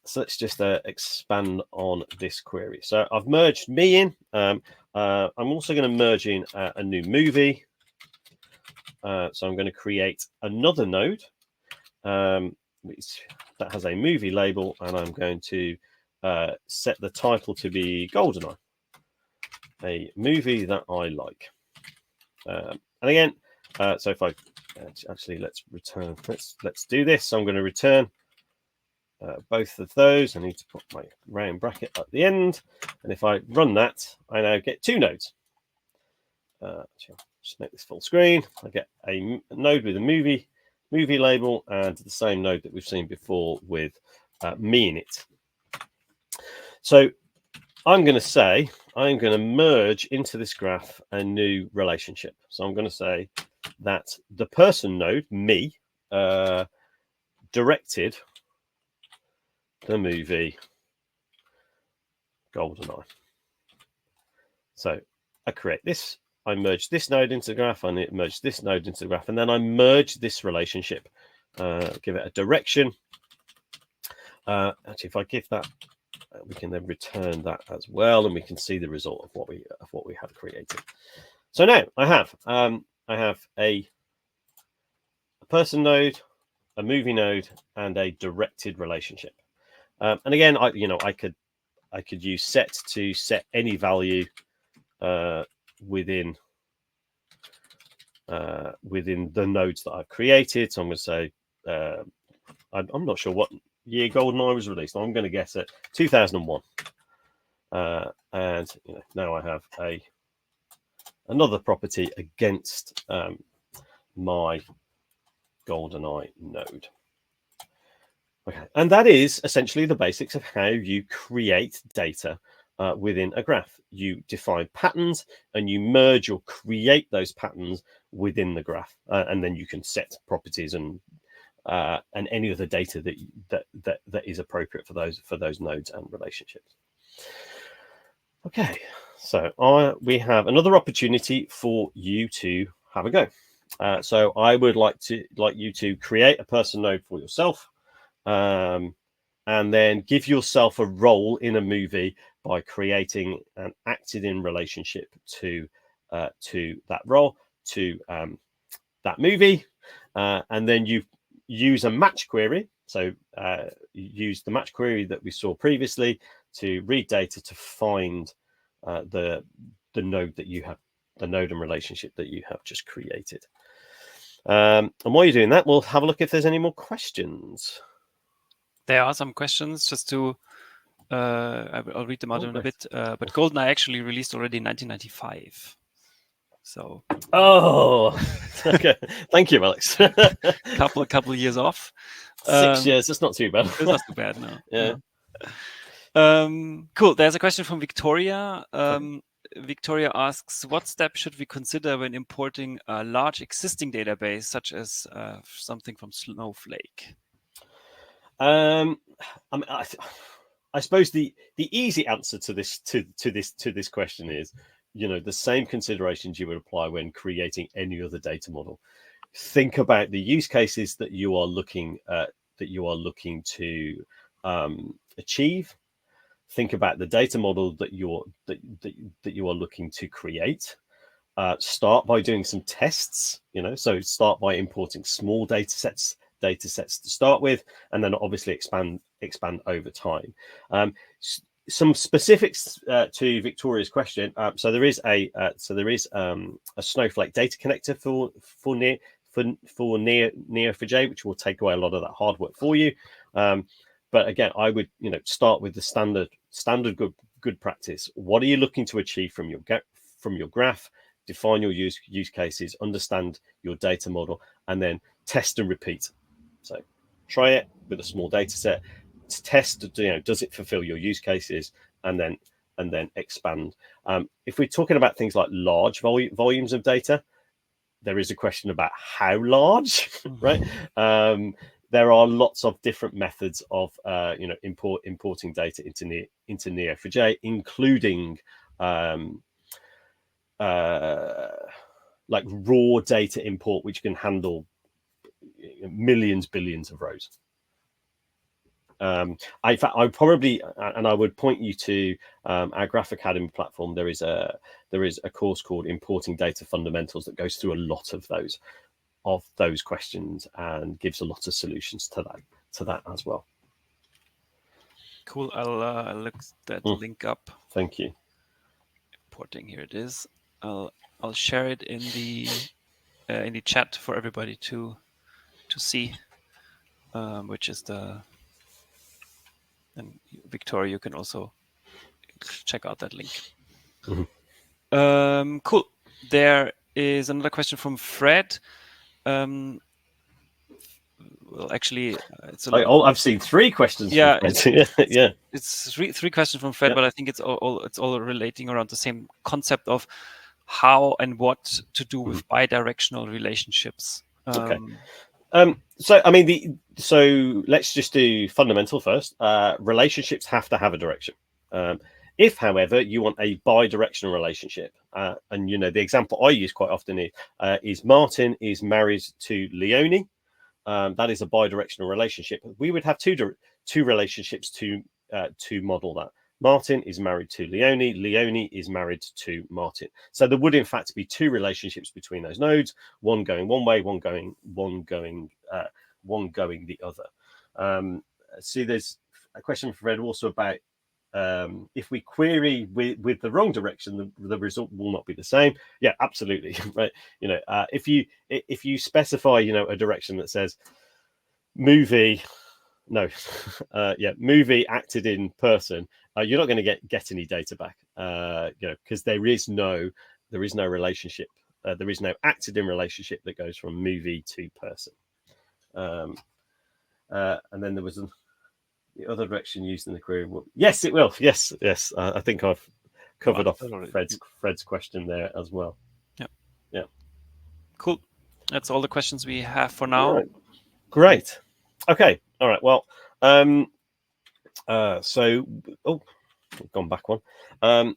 So let's just expand on this query. So I've merged me in. I'm also going to merge in a new movie. So I'm going to create another node that has a movie label, and I'm going to set the title to be GoldenEye, a movie that I like. And again, so if I actually let's do this. So I'm going to return both of those. I need to put my round bracket at the end, and if I run that, I now get two nodes. Just make this full screen. I get a node with a movie label and the same node that we've seen before with me in it. So I'm going to merge into this graph a new relationship. So I'm going to say that the person node, me, directed the movie GoldenEye. So I create this. I merge this node into the graph, and it merged this node into the graph, and then I merge this relationship, give it a direction. Actually, if I give that, we can then return that as well, and we can see the result of what we have created. So now I have a person node, a movie node, and a directed relationship. And again, I could use set to set any value within the nodes that I've created. So I'm going to say I'm not sure what year GoldenEye was released. I'm going to guess at 2001. And now I have another property against my GoldenEye node. Okay, and that is essentially the basics of how you create data within a graph. You define patterns and you merge or create those patterns within the graph, and then you can set properties and any other data that is appropriate for those nodes and relationships. Okay, so we have another opportunity for you to have a go. So I would like you to create a person node for yourself, and then give yourself a role in a movie by creating an acted-in relationship to that role, to that movie, and then you use a match query. So use the match query that we saw previously to read data to find the node that you have, the node and relationship that you have just created. And while you're doing that, we'll have a look if there's any more questions. There are some questions. Just to I'll read them out in a bit. But GoldenEye actually released already in 1995. So okay, thank you, Alex. couple years off. 6 years. That's not too bad. It's not too bad, no. Yeah. No. Cool. There's a question from Victoria. Victoria asks, what steps should we consider when importing a large existing database, such as something from Snowflake? I suppose the easy answer to this question is, the same considerations you would apply when creating any other data model. Think about the use cases that you are looking to achieve. Think about the data model that you are looking to create. Start by doing some tests. So start by importing small data sets to start with, and then obviously expand over time. Some specifics to Victoria's question. So there is a Snowflake data connector for Neo4j, which will take away a lot of that hard work for you. But again, I would start with the standard good practice. What are you looking to achieve from your graph? Define your use cases, understand your data model, and then test and repeat. So try it with a small data set, test, does it fulfill your use cases, and then expand. If we're talking about things like large volumes of data, there is a question about how large, right? There are lots of different methods of importing data into Neo4j, including like raw data import, which can handle millions, billions of rows. In fact, I probably, and I would point you to our Graph Academy platform. There is a course called Importing Data Fundamentals that goes through a lot of those questions and gives a lot of solutions to that as well. Cool. I'll look that link up. Thank you. Importing, here it is. I'll share it in the chat for everybody to see, which is the. And Victoria, you can also check out that link. Cool. There is another question from Fred. Well, actually, it's I've seen 3 questions. Yeah, from Fred. Yeah. It's three questions from Fred, but I think it's all relating around the same concept of how and what to do with bidirectional relationships. Okay. So I mean, so let's just do fundamental first. Relationships have to have a direction. If, however, you want a bi-directional relationship, and the example I use quite often is Martin is married to Leonie. That is a bi-directional relationship. We would have two relationships to model that. Martin is married to Leonie. Leonie is married to Martin. So there would, in fact, be 2 relationships between those nodes: one going one way, one going the other. See, there's a question from Fred also about if we query with the wrong direction, the result will not be the same. Yeah, absolutely. Right. If you specify, a direction that says movie acted in person, you're not going to get any data back, because there is no relationship. There is no acted in relationship that goes from movie to person. And then there was the other direction used in the query. Yes, it will. Yes. I think I've covered off Fred's question there as well. Yeah. Cool. That's all the questions we have for now. Right. Great. Okay. All right. Well, we've gone back one.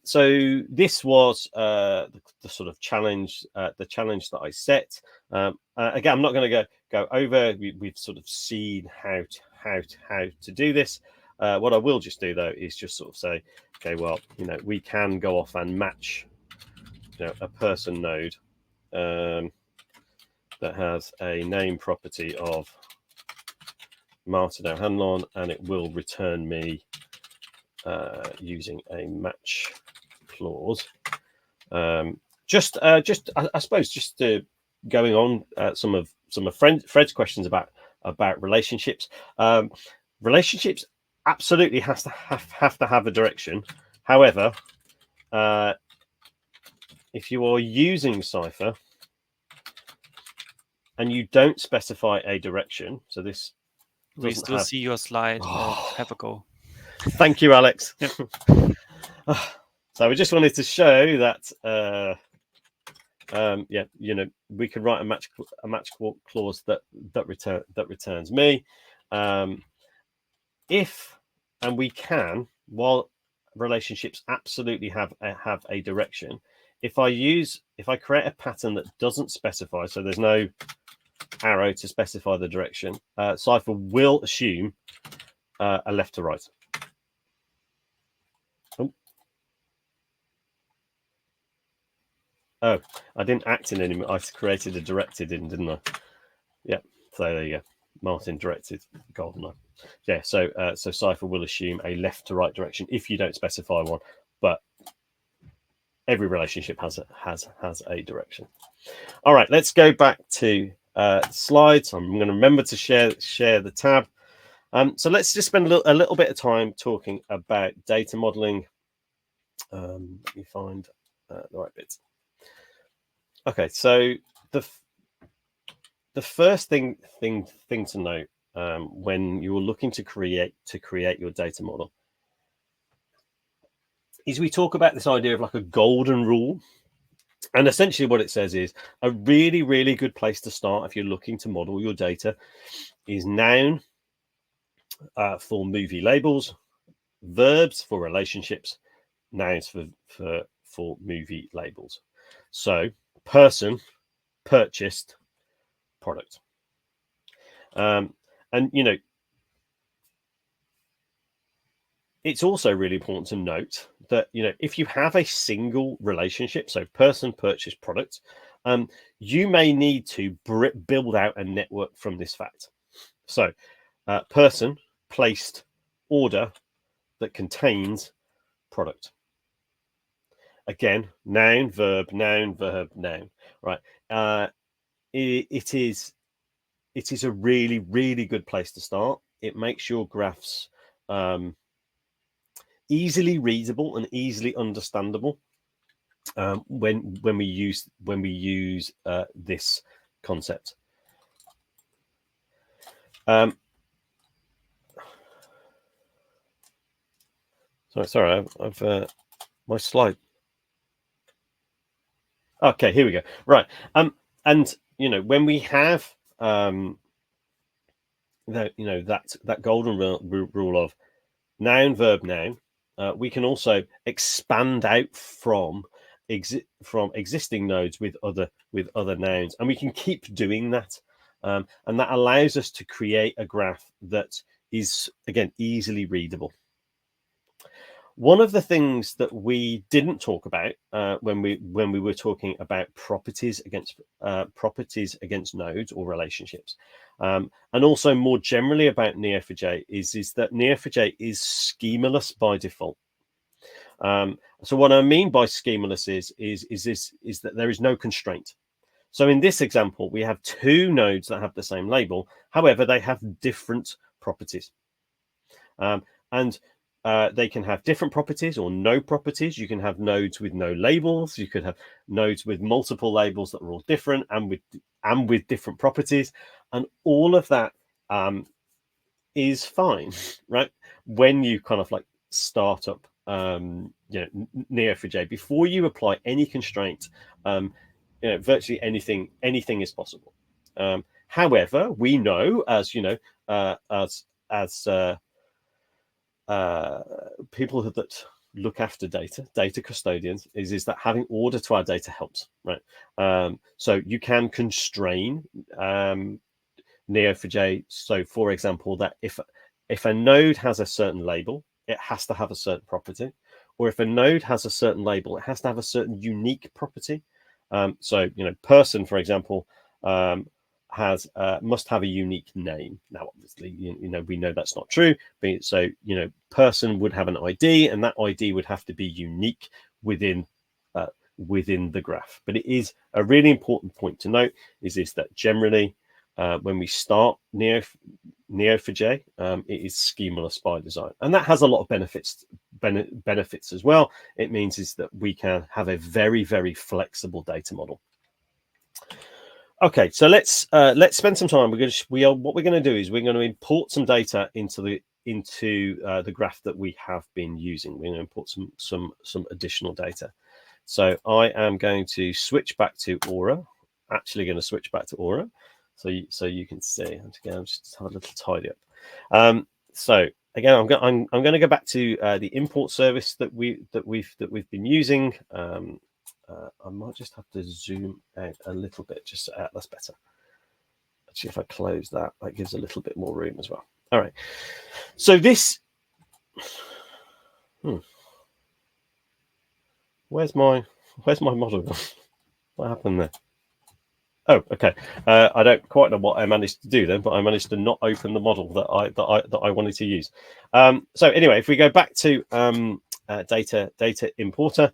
So this was the sort of challenge, the challenge that I set. Again, I'm not going to go over. We've sort of seen how to do this. What I will just do though is just sort of say, okay, well, we can go off and match, a person node that has a name property of Martin O'Hanlon, and it will return me using a match clause. I suppose just going on some of Fred's questions about relationships. Relationships absolutely have to have a direction. However, if you are using Cypher and you don't specify a direction, so this we still see your slide. Have a go. Thank you, Alex. Yep. So we just wanted to show that we can write a match clause that returns me. And we can, while relationships absolutely have a direction, if I create a pattern that doesn't specify, so there's no arrow to specify the direction, Cypher will assume a left to right. Oh, I didn't act in anymore. I created a directed in, didn't I? Yeah. So there you go. Martin directed GoldenEye. Yeah. So Cypher will assume a left to right direction if you don't specify one, but every relationship has a direction. All right. Let's go back to slides. I'm going to remember to share the tab. So let's just spend a little bit of time talking about data modeling. Let me find the right bits. Okay, so the first thing to note when you're looking to create your data model is we talk about this idea of like a golden rule. And essentially what it says is a really, really good place to start if you're looking to model your data is noun for movie labels, verbs for relationships, nouns for movie labels. So person, purchased, product. And it's also really important to note that if you have a single relationship, so person, purchase, product, you may need to build out a network from this fact. So person, placed, order that contains product. Again, noun, verb, noun, right? It is a really, really good place to start. It makes your graphs easily readable and easily understandable when we use this concept. Sorry, I've my slide. Okay, here we go. Right, and when we have that golden rule of noun, verb, noun, we can also expand out from existing nodes with other nouns, and we can keep doing that, and that allows us to create a graph that is, again, easily readable. One of the things that we didn't talk about when we were talking about properties against nodes or relationships, and also more generally about Neo4j is that Neo4j is schemaless by default. So what I mean by schemaless is that there is no constraint. So in this example, we have two nodes that have the same label. However, they have different properties. And they can have different properties or no properties. You can have nodes with no labels. You could have nodes with multiple labels that are all different and with different properties. And all of that is fine, right? When you kind of like start up Neo4j, before you apply any constraint, virtually anything is possible. However, we know, as people that look after data custodians, is that having order to our data helps, right? So you can constrain Neo4j. So, for example, that if a node has a certain label, it has to have a certain property, or if a node has a certain label, it has to have a certain unique property. So, person, for example, must have a unique name. Now, obviously, we know that's not true. But so, person would have an ID, and that ID would have to be unique within the graph. But it is a really important point to note is that generally, when we start Neo4j, it is schemaless by design, and that has a lot of benefits as well. It means is that we can have a very, very flexible data model. Okay, so let's spend some time. What we're going to do is we're going to import some data into the graph that we have been using. We're going to import some additional data. So I am going to switch back to Aura. Actually, going to switch back to Aura, so you can see. Again, just have a little tidy up. So again, I'm going to go back to the import service that we've been using. I might just have to zoom out a little bit. Just that's better. Actually, if I close that gives a little bit more room as well. All right. So this. Where's my model? What happened there? Oh, okay. I don't quite know what I managed to do then, but I managed to not open the model that I wanted to use. So anyway, if we go back to data importer,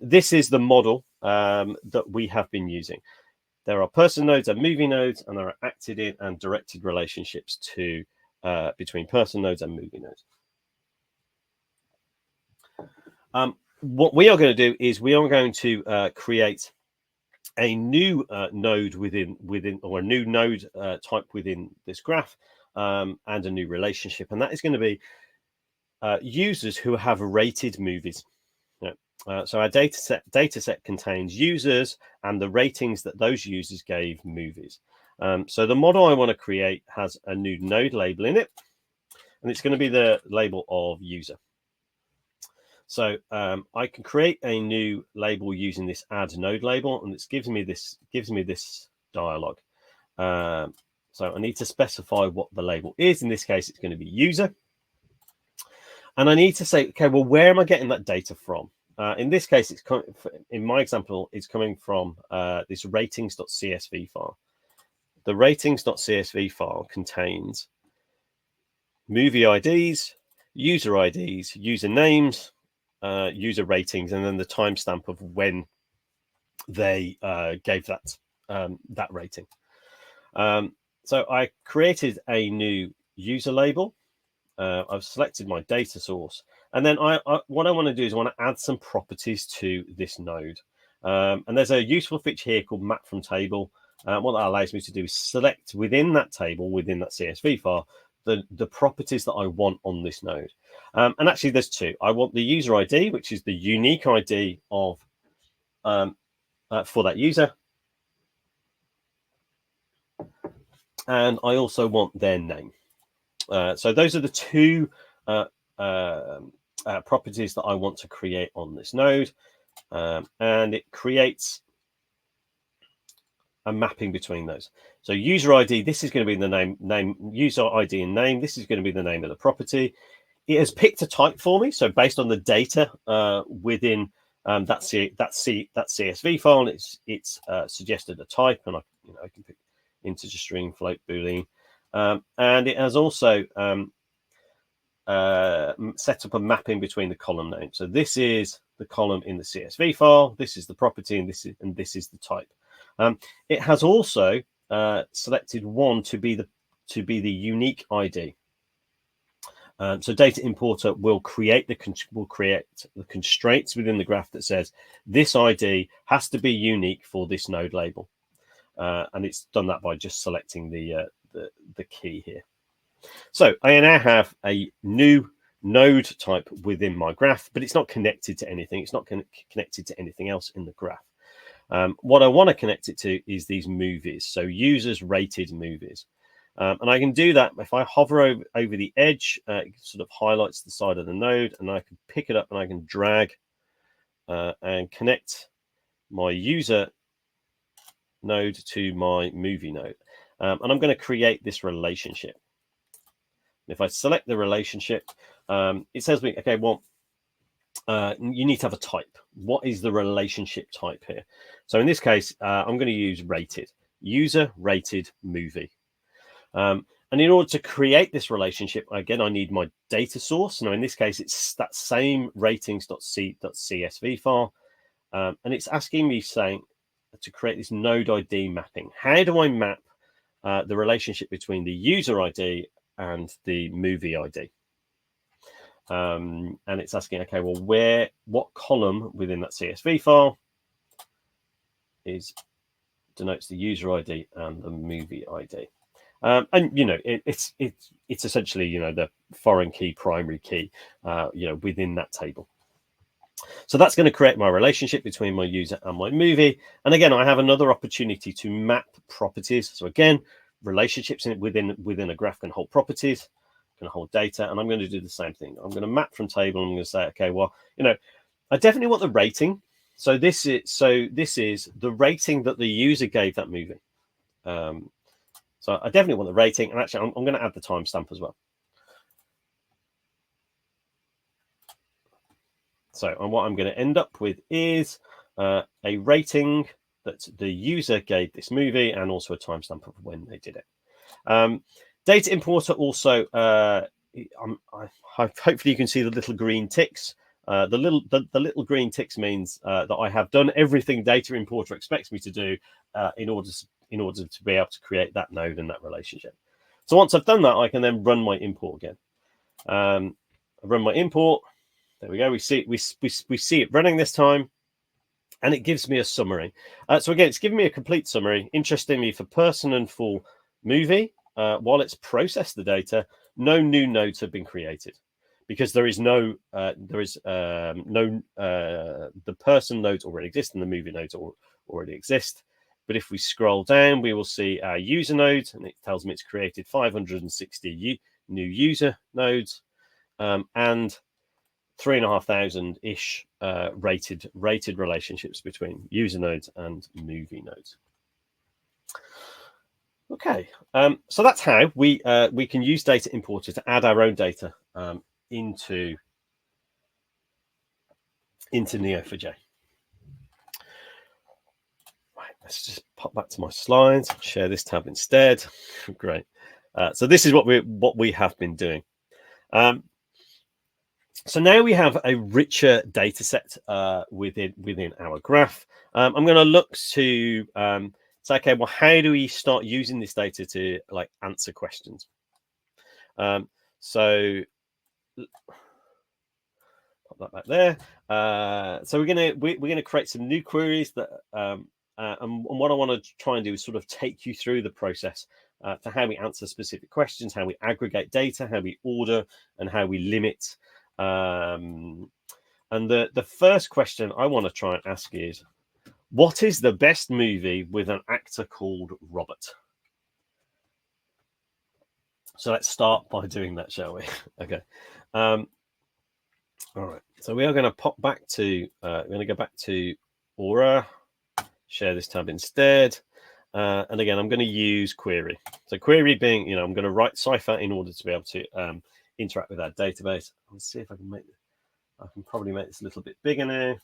this is the model that we have been using. There are person nodes and movie nodes, and there are acted in and directed relationships between person nodes and movie nodes. What we are going to do is we are going to create a new node within or a new node type within this graph, and a new relationship, and that is going to be users who have rated movies. So our data set contains users and the ratings that those users gave movies. So the model I want to create has a new node label in it, and it's going to be the label of user. So I can create a new label using this add node label, and it gives me this dialog. So I need to specify what the label is. In this case, it's going to be user. And I need to say, okay, well, where am I getting that data from? In this case, in my example, it's coming from this ratings.csv file. The ratings.csv file contains movie IDs, user names, user ratings, and then the timestamp of when they gave that rating. So I created a new user label. I've selected my data source, and then what I want to do is I want to add some properties to this node. And there's a useful feature here called map from table. What that allows me to do is select within that table, within that CSV file, the properties that I want on this node. And actually, there's two. I want the user ID, which is the unique ID of for that user, and I also want their name. So those are the two properties that I want to create on this node, and it creates a mapping between those. So user ID, this is going to be the name user ID and name. This is going to be the name of the property. It has picked a type for me. So based on the data within that CSV file, it's suggested a type, and I can pick integer, string, float, boolean, and it has also set up a mapping between the column names. So this is the column in the CSV file. This is the property, and this is the type. It has also selected one to be the unique ID. So data importer will create the constraints within the graph that says this ID has to be unique for this node label, and it's done that by just selecting the key here. So I now have a new node type within my graph, but it's not connected to anything. It's not connected to anything else in the graph. What I want to connect it to is these movies, so users rated movies. And I can do that if I hover over the edge. It sort of highlights the side of the node, and I can pick it up and I can drag and connect my user node to my movie node. And I'm going to create this relationship. If I select the relationship, it says me, okay, well, you need to have a type. What is the relationship type here? So in this case, I'm going to use rated, user rated movie. And in order to create this relationship, again, I need my data source. Now, in this case, it's that same ratings.csv file. And it's asking me saying to create this node ID mapping. How do I map the relationship between the user ID and the movie ID? And it's asking, okay, well, what column within that CSV file denotes the user ID and the movie ID? And it's essentially the foreign key, primary key, within that table. So that's going to create my relationship between my user and my movie. And again, I have another opportunity to map properties. So again, relationships within a graph can hold properties, can hold data, and I'm going to do the same thing. I'm going to map from table. And I'm going to say, okay, well, I definitely want the rating. So this is the rating that the user gave that movie. So I definitely want the rating, and actually, I'm going to add the timestamp as well. So, and what I'm going to end up with is a rating that the user gave this movie, and also a timestamp of when they did it. Data importer also. Hopefully, you can see the little green ticks. The little green ticks means that I have done everything data importer expects me to do in order to be able to create that node and that relationship. So once I've done that, I can then run my import again. I run my import. There we go. We see it running this time, and it gives me a summary. So again, it's giving me a complete summary. Interestingly, for person and for movie, while it's processed the data, no new nodes have been created, because the person nodes already exist and the movie nodes already exist. But if we scroll down, we will see our user nodes, and it tells me it's created 560 new user nodes and 3,500-ish rated relationships between user nodes and movie nodes. Okay, so that's how we can use data importer to add our own data into Neo4j. Right, let's just pop back to my slides. Share this tab instead. Great. So this is what we have been doing. So now we have a richer data set within our graph. I'm going to look to say, okay, well, how do we start using this data to like answer questions? So pop that back there. So we're gonna create some new queries that and what I want to try and do is sort of take you through the process for how we answer specific questions, how we aggregate data, how we order, and how we limit. And the first question I want to try and ask is, what is the best movie with an actor called Robert? So let's start by doing that, shall we? Okay. All right. So we are going to pop back to, we're going to go back to Aura, share this tab instead. And again, I'm going to use query. So query being, I'm going to write Cypher in order to be able to interact with our database. Let's see if I can I can probably make this a little bit bigger now.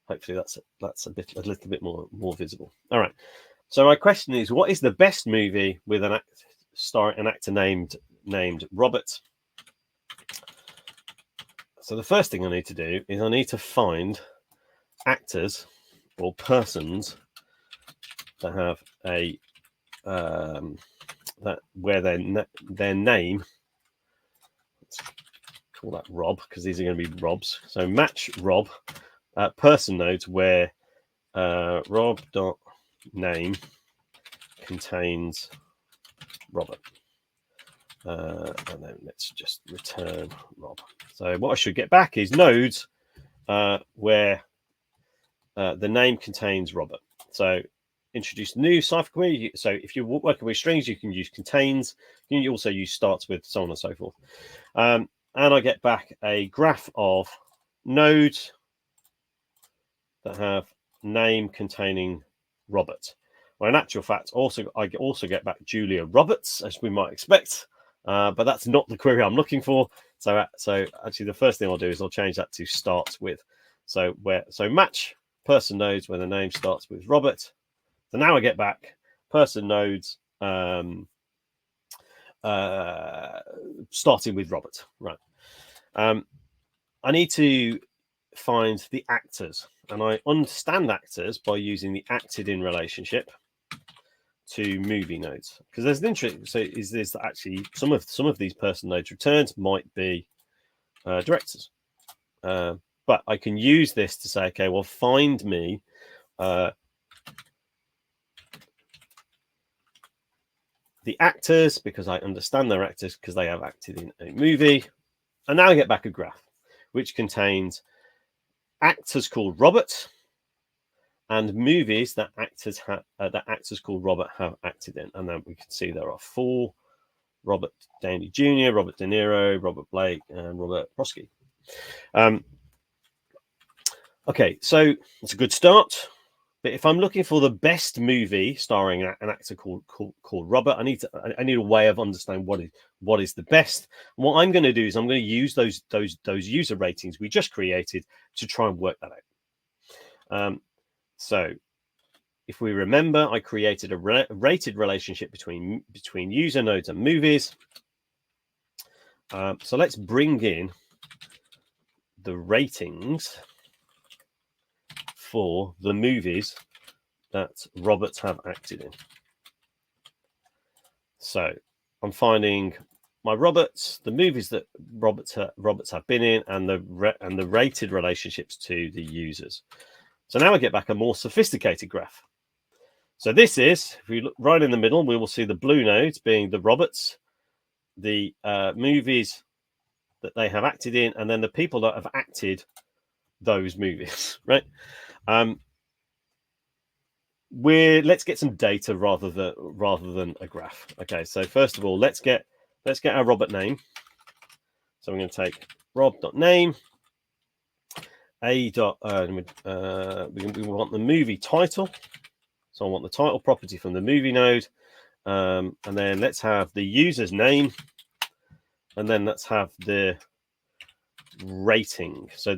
Hopefully that's a little bit more visible. All right. So my question is, what is the best movie with an actor named Robert? So the first thing I need to do is I need to find actors or persons that have a where their name, let's call that Rob, because these are going to be Robs. So match Rob person nodes where Rob.name contains Robert. And then let's just return Rob. So what I should get back is nodes where the name contains Robert. So introduce new cipher query. So if you're working with strings, you can use contains. You can also use starts with, so on and so forth. And I get back a graph of nodes that have name containing Robert. Well, in actual fact, I also get back Julia Roberts, as we might expect. But that's not the query I'm looking for. So actually, the first thing I'll do is I'll change that to start with. So match person nodes where the name starts with Robert. So now I get back person nodes starting with Robert. Right. I need to find the actors, and I understand actors by using the acted in relationship to movie nodes, because there's an interesting. So is this actually some of these person nodes returns might be directors, but I can use this to say, okay, well, find me the actors, because I understand they're actors because they have acted in a movie. And now I get back a graph which contains actors called Robert and movies that actors called Robert have acted in. And then we can see there are 4: Robert Downey Jr., Robert De Niro, Robert Blake, and Robert Prosky. Okay, so it's a good start. But if I'm looking for the best movie starring an actor called Robert, I need a way of understanding what is the best. And what I'm going to do is I'm going to use those user ratings we just created to try and work that out. So if we remember, I created a rated relationship between user nodes and movies. So let's bring in the ratings for the movies that Roberts have acted in. So I'm finding my Roberts, the movies that Roberts have been in, and the rated relationships to the users. So now I get back a more sophisticated graph. So this is, if we look right in the middle, we will see the blue nodes being the Roberts, the movies that they have acted in, and then the people that have acted those movies, right? Let's get some data rather than a graph. Okay, so first of all, let's get our Robert name. So I'm going to take rob.name we want the movie title. So I want the title property from the movie node. And then let's have the user's name. And then let's have the rating. So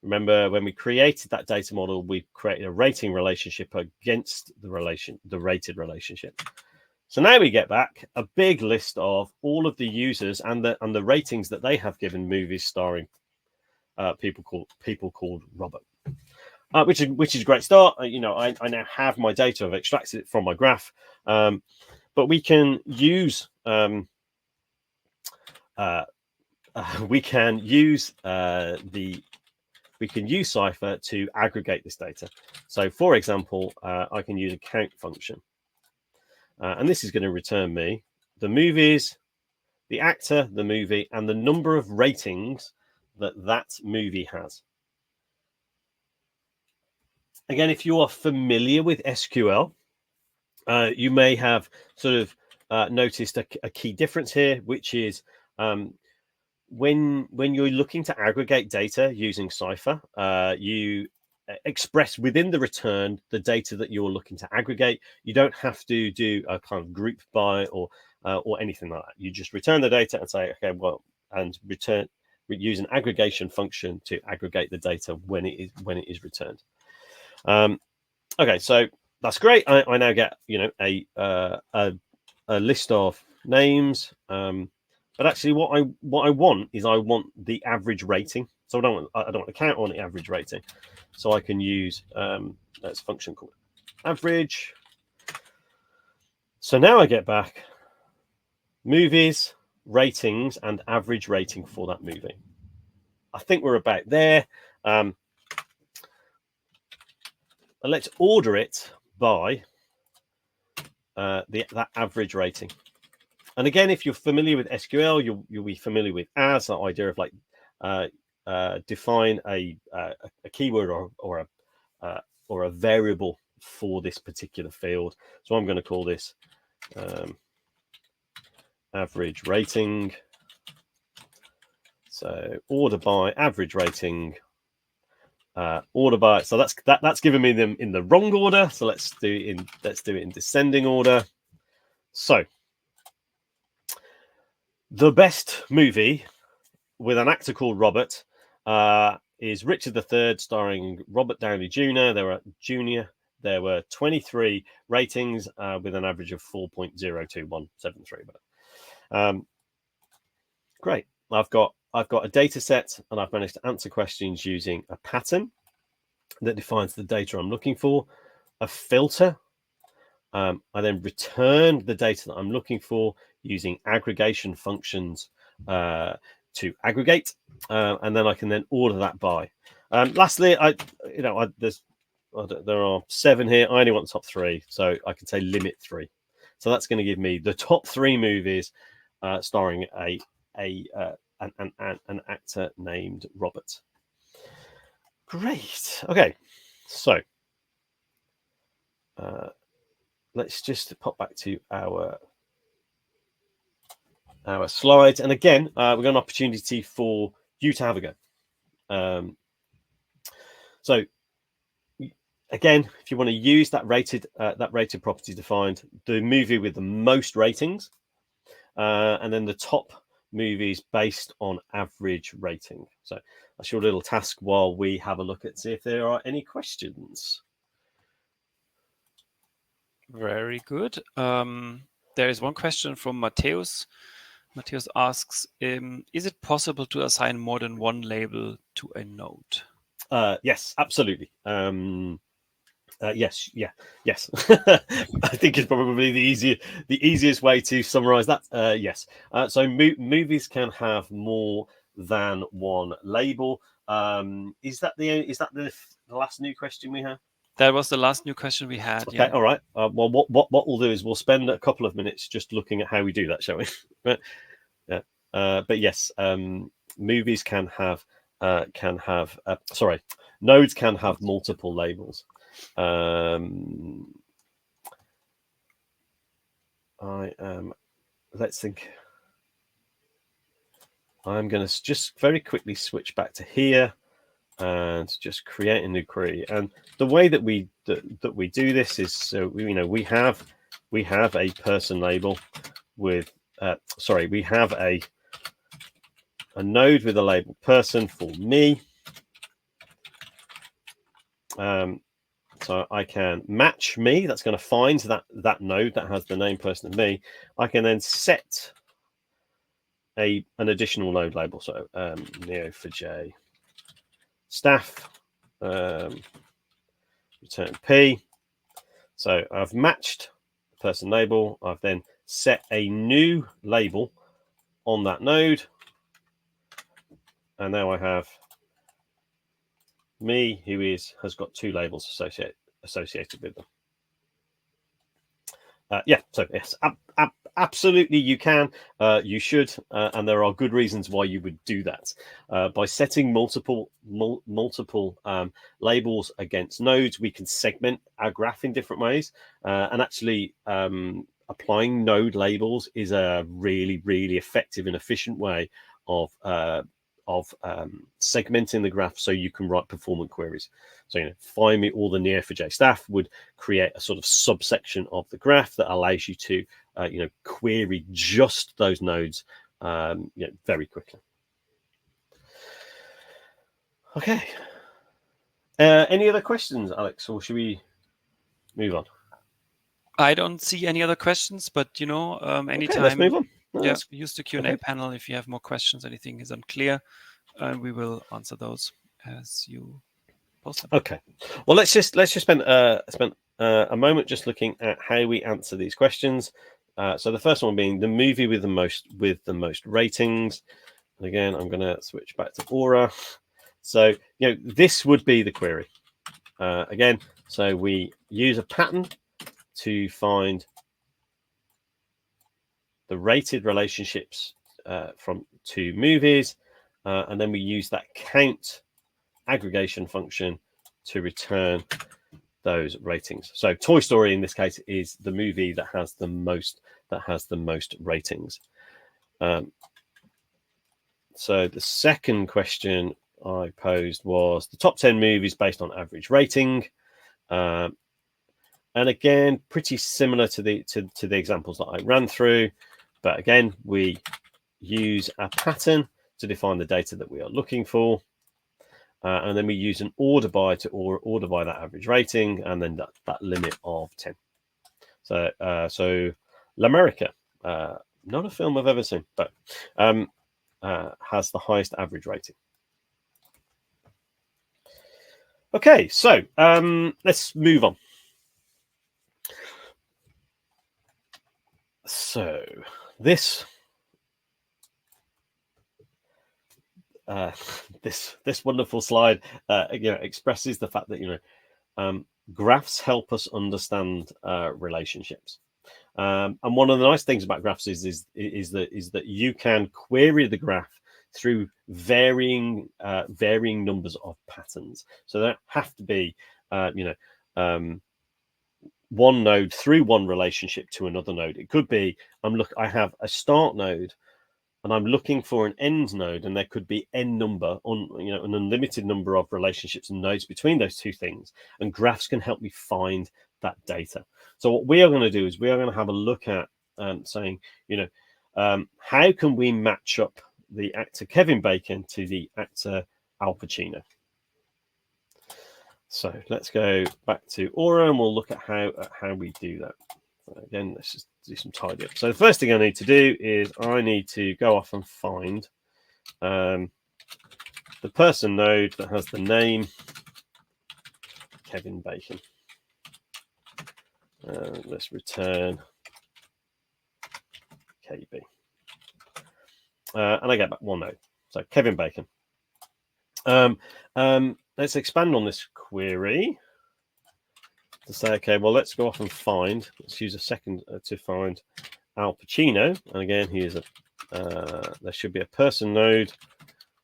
remember when we created that data model, we created a rating relationship against the rated relationship. So now we get back a big list of all of the users and the ratings that they have given movies starring people called Robert, which is a great start. I now have my data. I've extracted it from my graph, but we can use Cypher to aggregate this data. So, for example, I can use a count function, and this is going to return me the movies, the actor, the movie, and the number of ratings that movie has. Again, if you are familiar with SQL, you may have sort of noticed a key difference here, which is when you're looking to aggregate data using Cypher, you express within the return the data that you're looking to aggregate. You don't have to do a kind of group by or anything like that. You just return the data and say, okay, well, and use an aggregation function to aggregate the data when it is returned. Okay, so that's great. I now get a list of names. But actually, what I want is the average rating. So I don't want to count on the average rating. So I can use that's a function called average. So now I get back movies, ratings, and average rating for that movie. I think we're about there. Let's order it by that average rating. And again, if you're familiar with SQL, you'll be familiar with as the idea of like define a keyword or a variable for this particular field. So I'm going to call this average rating. So order by average rating. Order by. So that's giving me them in the wrong order. So let's do it in descending order. So the best movie with an actor called Robert is Richard III, starring Robert Downey Jr. There were 23 ratings with an average of 4.02173. Great. I've got a data set, and I've managed to answer questions using a pattern that defines the data I'm looking for, a filter. I then return the data that I'm looking for using aggregation functions to aggregate, and then I can then order that by. Lastly, there are 7 here. I only want the top 3, so I can say limit 3. So that's going to give me the top 3 movies starring an actor named Robert. Great. Okay, so let's just pop back to our slides, and again, we've got an opportunity for you to have a go. So again, if you want to use that rated property defined, the movie with the most ratings, and then the top movies based on average rating. So that's your little task while we have a look at see if there are any questions. Very good. There is one question from Matthäus. Matthäus asks, is it possible to assign more than one label to a node? Yes, absolutely. Yes. I think it's probably the easiest way to summarize that. Yes. So movies can have more than one label. Is that the last new question we have? That was the last new question we had. Okay, yeah. all right. Well, what we'll do is we'll spend a couple of minutes just looking at how we do that, shall we? But yes, movies can have nodes can have multiple labels. Let's think. I'm going to just very quickly switch back to here. and just create a new query. And the way that we do this is, so we have a person label with we have a node with a label person for me. So I can match me. That's going to find that node that has the name person and me. I can then set an additional node label. So Neo4j staff return p. So I've matched the person label. I've then set a new label on that node, and now I have me, who has got two labels associated with them. Yeah, so yes, absolutely you can, you should, and there are good reasons why you would do that. By setting multiple labels against nodes, we can segment our graph in different ways, and actually applying node labels is a really, really effective and efficient way of segmenting the graph so you can write performant queries. So, find me all the Neo4j staff would create a sort of subsection of the graph that allows you to, query just those nodes, very quickly. Okay. Any other questions, Alex, or should we move on? I don't see any other questions, but anytime. Okay, let's move on. Yeah, use the Q&A panel if you have more questions, anything is unclear, and we will answer those as you post them. Okay. Well, let's just spend a moment just looking at how we answer these questions. So the first one being the movie with the most ratings. And again, I'm going to switch back to Aura. So this would be the query. Again, so we use a pattern to find the rated relationships from two movies, and then we use that count aggregation function to return those ratings. So Toy Story in this case is the movie that has the most ratings. So the second question I posed was the top 10 movies based on average rating. And again, pretty similar to the examples that I ran through, but again, we use a pattern to define the data that we are looking for, and then we use an order by to order by that average rating, and then that limit of 10. So L'America, not a film I've ever seen, but has the highest average rating. Okay, so let's move on. So this wonderful slide expresses the fact that graphs help us understand relationships, and one of the nice things about graphs is that you can query the graph through varying numbers of patterns. So there have to be one node through one relationship to another node. It could be I have a start node and I'm looking for an end node, and there could be n number an unlimited number of relationships and nodes between those two things, and graphs can help me find that data. So what we are going to do is we are going to have a look at saying, how can we match up the actor Kevin Bacon to the actor Al Pacino? So let's go back to Aura and we'll look at how we do that. Again, let's just do some tidy up. So the first thing I need to do is I need to go off and find the person node that has the name Kevin Bacon. Let's return KB. And I get back one node. So Kevin Bacon. Let's expand on this query to say, okay, well, let's go off and let's use a second to find Al Pacino. And again, there should be a person node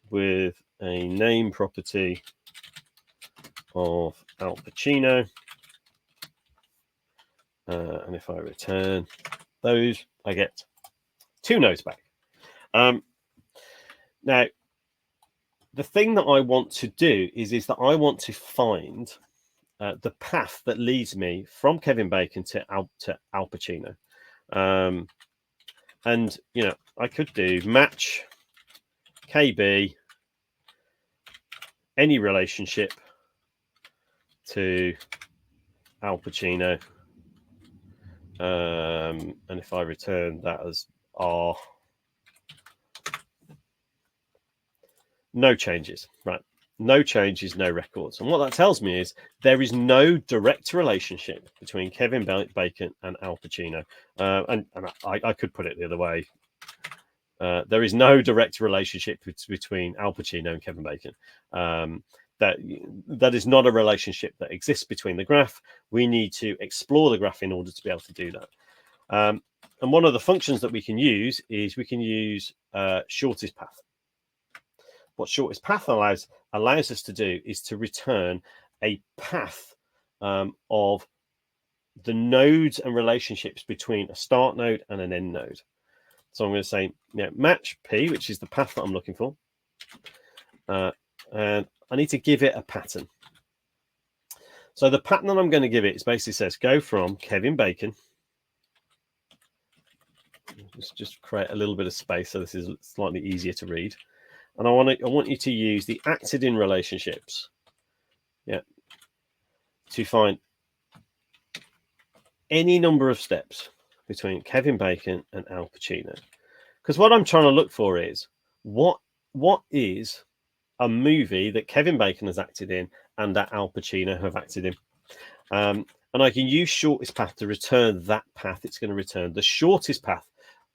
with a name property of Al Pacino. And if I return those, I get two nodes back. Now, the thing that I want to do is that I want to find the path that leads me from Kevin Bacon to Al Pacino. And, you know, I could do match KB, any relationship to Al Pacino. And if I return that as R, no changes, right? No changes, no records. And what that tells me is there is no direct relationship between Kevin Bacon and Al Pacino. And I could put it the other way. There is no direct relationship between Al Pacino and Kevin Bacon. That is not a relationship that exists between the graph. We need to explore the graph in order to be able to do that. And one of the functions that we can use is we can use shortest path. What shortest path allows us to do is to return a path of the nodes and relationships between a start node and an end node. So I'm going to say, match P, which is the path that I'm looking for. And I need to give it a pattern. So the pattern that I'm going to give it is basically says go from Kevin Bacon. Let's just create a little bit of space so this is slightly easier to read. And I want you to use the acted in relationships, to find any number of steps between Kevin Bacon and Al Pacino. Because what I'm trying to look for is what is a movie that Kevin Bacon has acted in and that Al Pacino have acted in. And I can use shortest path to return that path. It's going to return the shortest path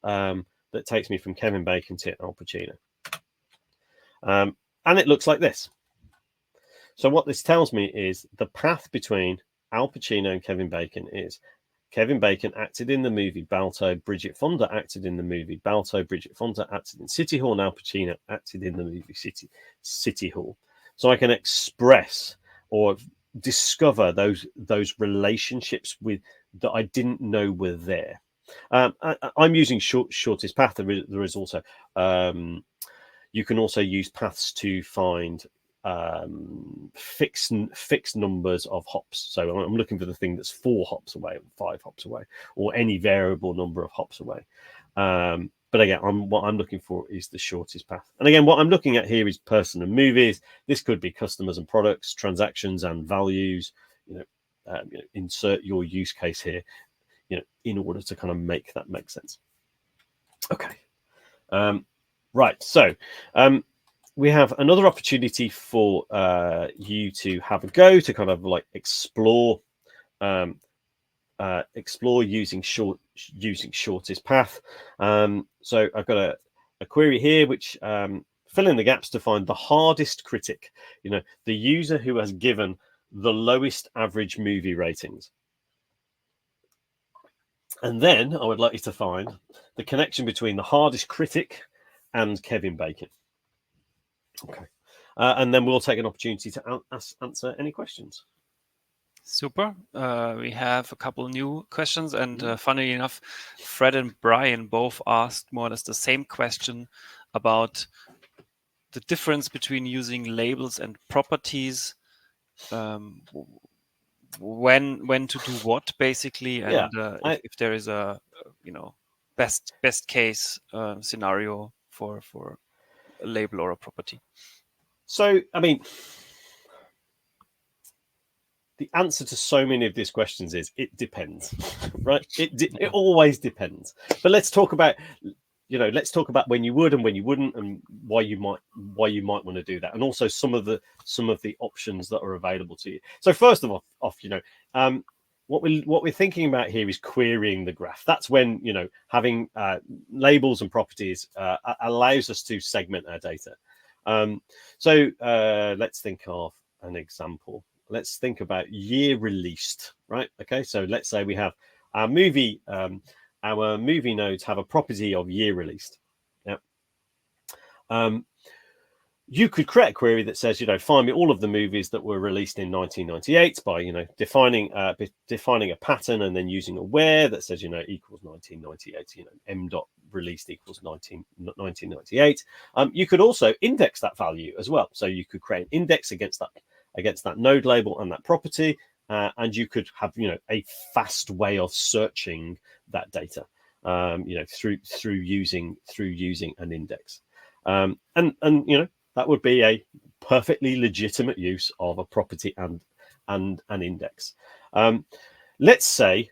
that takes me from Kevin Bacon to Al Pacino. And it looks like this. So what this tells me is the path between Al Pacino and Kevin Bacon is Kevin Bacon acted in the movie Balto, Bridget Fonda acted in the movie Balto, Bridget Fonda acted in City Hall, and Al Pacino acted in the movie City Hall. So I can express or discover those relationships that I didn't know were there. I'm using shortest path. There is also you can also use paths to find fixed numbers of hops. So I'm looking for the thing that's 4 hops away, 5 hops away, or any variable number of hops away. But again, what I'm looking for is the shortest path. And again, what I'm looking at here is person and movies. This could be customers and products, transactions and values. Insert your use case here, in order to kind of make that make sense. Okay. Right. So we have another opportunity for you to have a go to kind of like explore using shortest path. So I've got a query here which fill in the gaps to find the hardest critic, the user who has given the lowest average movie ratings. And then I would like you to find the connection between the hardest critic and Kevin Bacon. Okay. And then we'll take an opportunity to answer any questions. Super. We have a couple new questions, and funnily enough, Fred and Brian both asked more or less the same question about the difference between using labels and properties, when to do what, basically, and if there is a best case scenario for a label or a property. So, I mean, the answer to so many of these questions is it depends, right? It always depends. But let's talk about when you would and when you wouldn't, and why you might want to do that, and also some of the options that are available to you. So first of all, what we're thinking about here is querying the graph. That's when having labels and properties allows us to segment our data. So let's think of an example. Let's think about year released, right? Okay, so let's say we have our movie nodes have a property of year released. Yeah. You could create a query that says, find me all of the movies that were released in 1998 by, defining a pattern and then using a where that says, equals 1998, released equals 1998. You could also index that value as well. So you could create an index against that node label and that property, and you could have a fast way of searching that data, through using an index, and that would be a perfectly legitimate use of a property and an index. Let's say,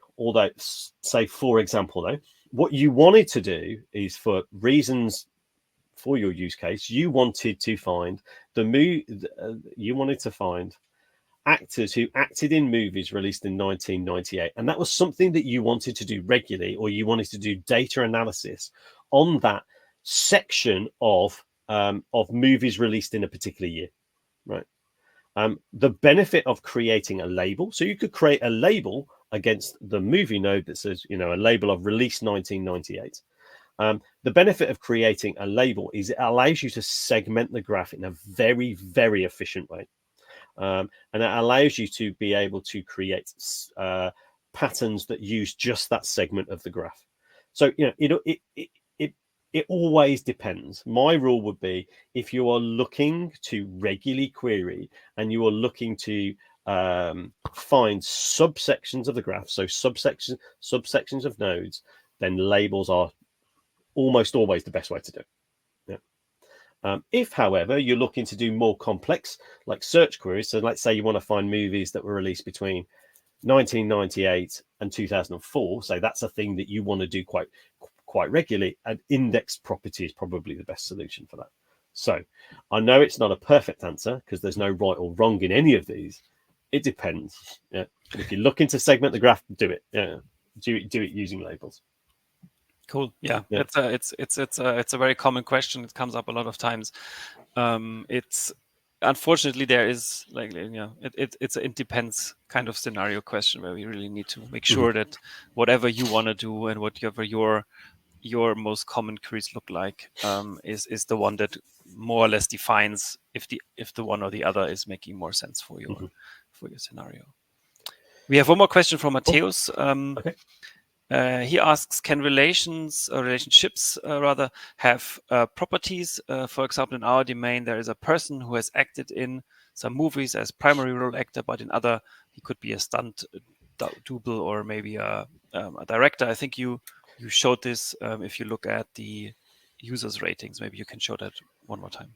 for example, though, what you wanted to do is, for reasons for your use case, you wanted to find actors who acted in movies released in 1998, and that was something that you wanted to do regularly, or you wanted to do data analysis on that section of movies released in a particular year, right? The benefit of creating a label, so you could create a label against the movie node that says, a label of release 1998. The benefit of creating a label is it allows you to segment the graph in a very, very efficient way. And it allows you to be able to create patterns that use just that segment of the graph. So, it always depends. My rule would be, if you are looking to regularly query and you are looking to find subsections of the graph, so subsections of nodes, then labels are almost always the best way to do it. Yeah. If, however, you're looking to do more complex, like search queries, so let's say you want to find movies that were released between 1998 and 2004, so that's a thing that you want to do quite regularly, an index property is probably the best solution for that. So I know it's not a perfect answer, because there's no right or wrong in any of these. It depends. Yeah. But if you're looking to segment the graph, do it. Yeah. Do it using labels. Cool. Yeah. It's a very common question. It comes up a lot of times. It's unfortunately, there is it's an it depends kind of scenario question, where we really need to make sure that whatever you want to do and whatever your most common queries look like is the one that more or less defines if the one or the other is making more sense for your scenario. We have one more question from Mateus. Okay. He asks, can relationships have properties? For example, in our domain, there is a person who has acted in some movies as primary role actor, but in other, he could be a stunt double or maybe a director. I think you showed this. If you look at the users' ratings, maybe you can show that one more time.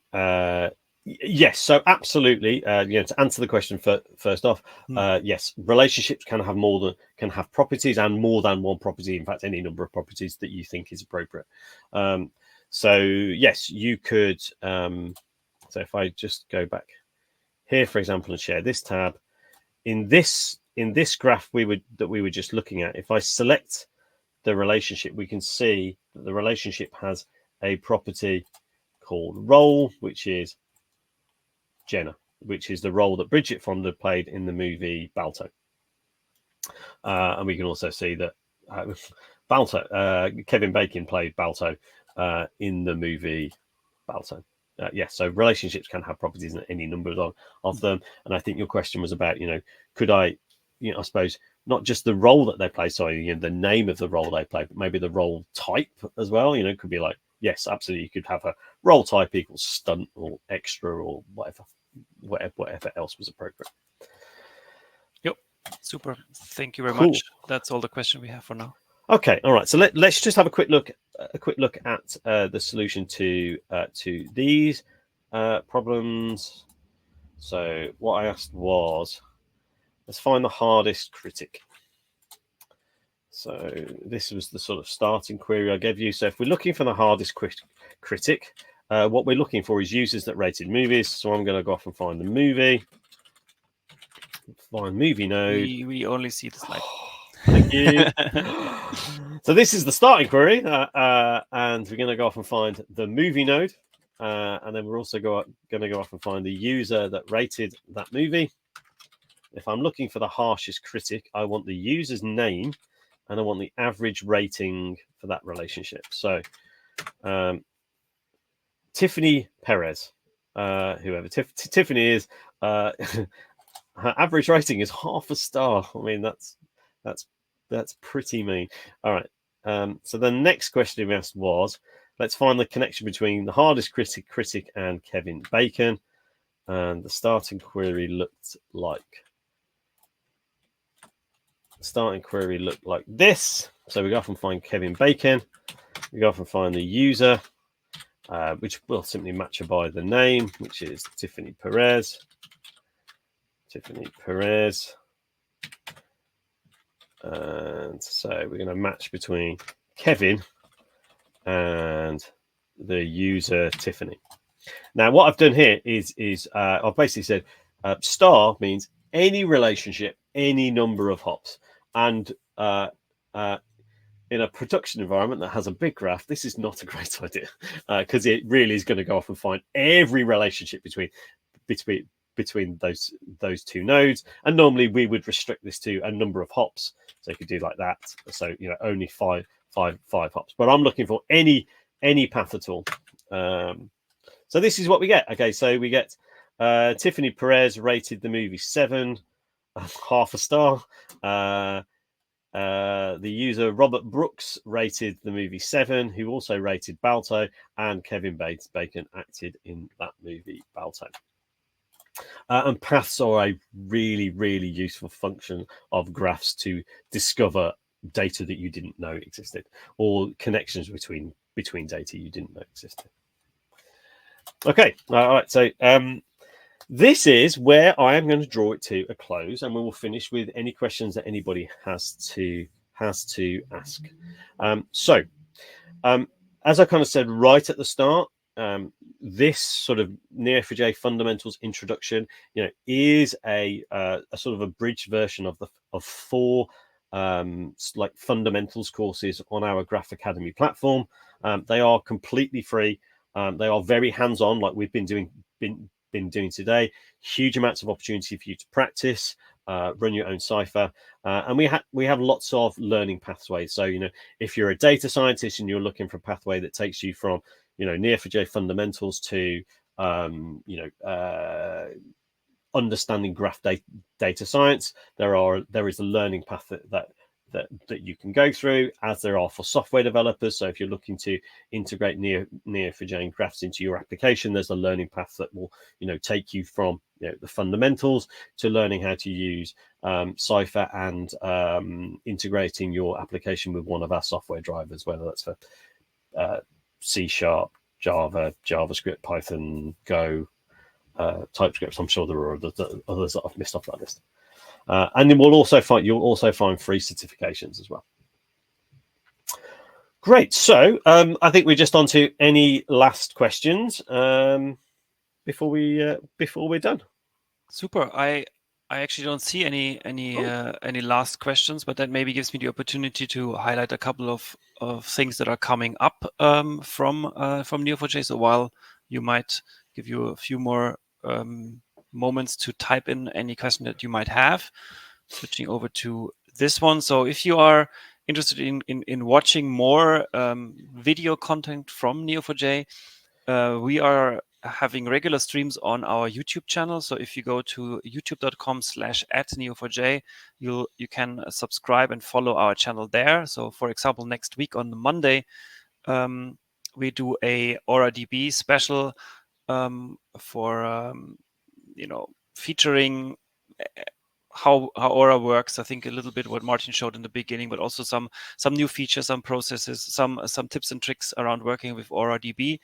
Yes, so absolutely. To answer the question first off, yes, relationships can have properties, and more than one property. In fact, any number of properties that you think is appropriate. So yes, you could. So if I just go back here, for example, and share this tab, in this graph we were just looking at, if I select the relationship, we can see that the relationship has a property called role, which is Jenna, which is the role that Bridget Fonda played in the movie Balto. And we can also see that Balto, Kevin Bacon played Balto in the movie Balto. Yes, so relationships can have properties in any number of them. And I think your question was about, could I suppose not just the role that they play, the name of the role they play, but maybe the role type as well. Could be like, yes, absolutely, you could have a role type equals stunt or extra or whatever else was appropriate. Yep, super. Thank you very much. That's all the question we have for now. Okay, all right. So let's just have a quick look at the solution to these problems. So what I asked was, let's find the hardest critic. So this was the sort of starting query I gave you. So if we're looking for the hardest critic, what we're looking for is users that rated movies. So I'm going to go off and find the movie. Find movie node. We only see the slide. Thank you. So this is the starting query, and we're going to go off and find the movie node, and then we're also going to go off and find the user that rated that movie. If I'm looking for the harshest critic, I want the user's name, and I want the average rating for that relationship. So Tiffany Perez, whoever Tiffany is, her average rating is 0.5 star. I mean, that's pretty mean. All right. So the next question we asked was, let's find the connection between the hardest critic and Kevin Bacon. And the starting query looked like this. So we go off and find Kevin Bacon. We go off and find the user, which will simply match her by the name, which is Tiffany Perez. And so we're going to match between Kevin and the user Tiffany. Now, what I've done here is I've basically said star means any relationship, any number of hops. And in a production environment that has a big graph, this is not a great idea because it really is going to go off and find every relationship between those two nodes. And normally we would restrict this to a number of hops. So you could do like that. So, you know, only five hops. But I'm looking for any path at all. So this is what we get. Okay, so we get Tiffany Perez rated the movie 7, half a star. The user Robert Brooks rated the movie 7, who also rated Balto, and Kevin Bacon acted in that movie Balto. And paths are a really, really useful function of graphs to discover data that you didn't know existed, or connections between data you didn't know existed. Okay, all right. So this is where I am going to draw it to a close, and we will finish with any questions that anybody has to ask. As I kind of said right at the start, this sort of Neo4j Fundamentals introduction, you know, is a sort of a bridged version of 4 like fundamentals courses on our Graph Academy platform. They are completely free. They are very hands-on, like we've been doing today. Huge amounts of opportunity for you to practice, run your own cipher, and we have lots of learning pathways. So, you know, if you're a data scientist and you're looking for a pathway that takes you from, you know, Neo4j Fundamentals to understanding graph data science, there is a learning path that you can go through, as there are for software developers. So if you're looking to integrate Neo4j graphs into your application, there's a learning path that will, you know, take you from, you know, the fundamentals to learning how to use Cypher and integrating your application with one of our software drivers, whether that's for C#, Java, JavaScript, Python, Go, TypeScript. I'm sure there are others that I've missed off that list. And then you'll also find free certifications as well. Great. So I think we're just on to any last questions before we're done. Super. I actually don't see any last questions, but that maybe gives me the opportunity to highlight a couple of things that are coming up from Neo4j. So while you might give you a few more moments to type in any question that you might have, switching over to this one. So if you are interested in watching more video content from Neo4j, we are having regular streams on our YouTube channel. So if you go to youtube.com/@neo4j, you can subscribe and follow our channel there. So for example, next week on the Monday, we do a AuraDB special for you know, featuring how Aura works. I think a little bit what Martin showed in the beginning, but also some new features, some processes, some tips and tricks around working with AuraDB.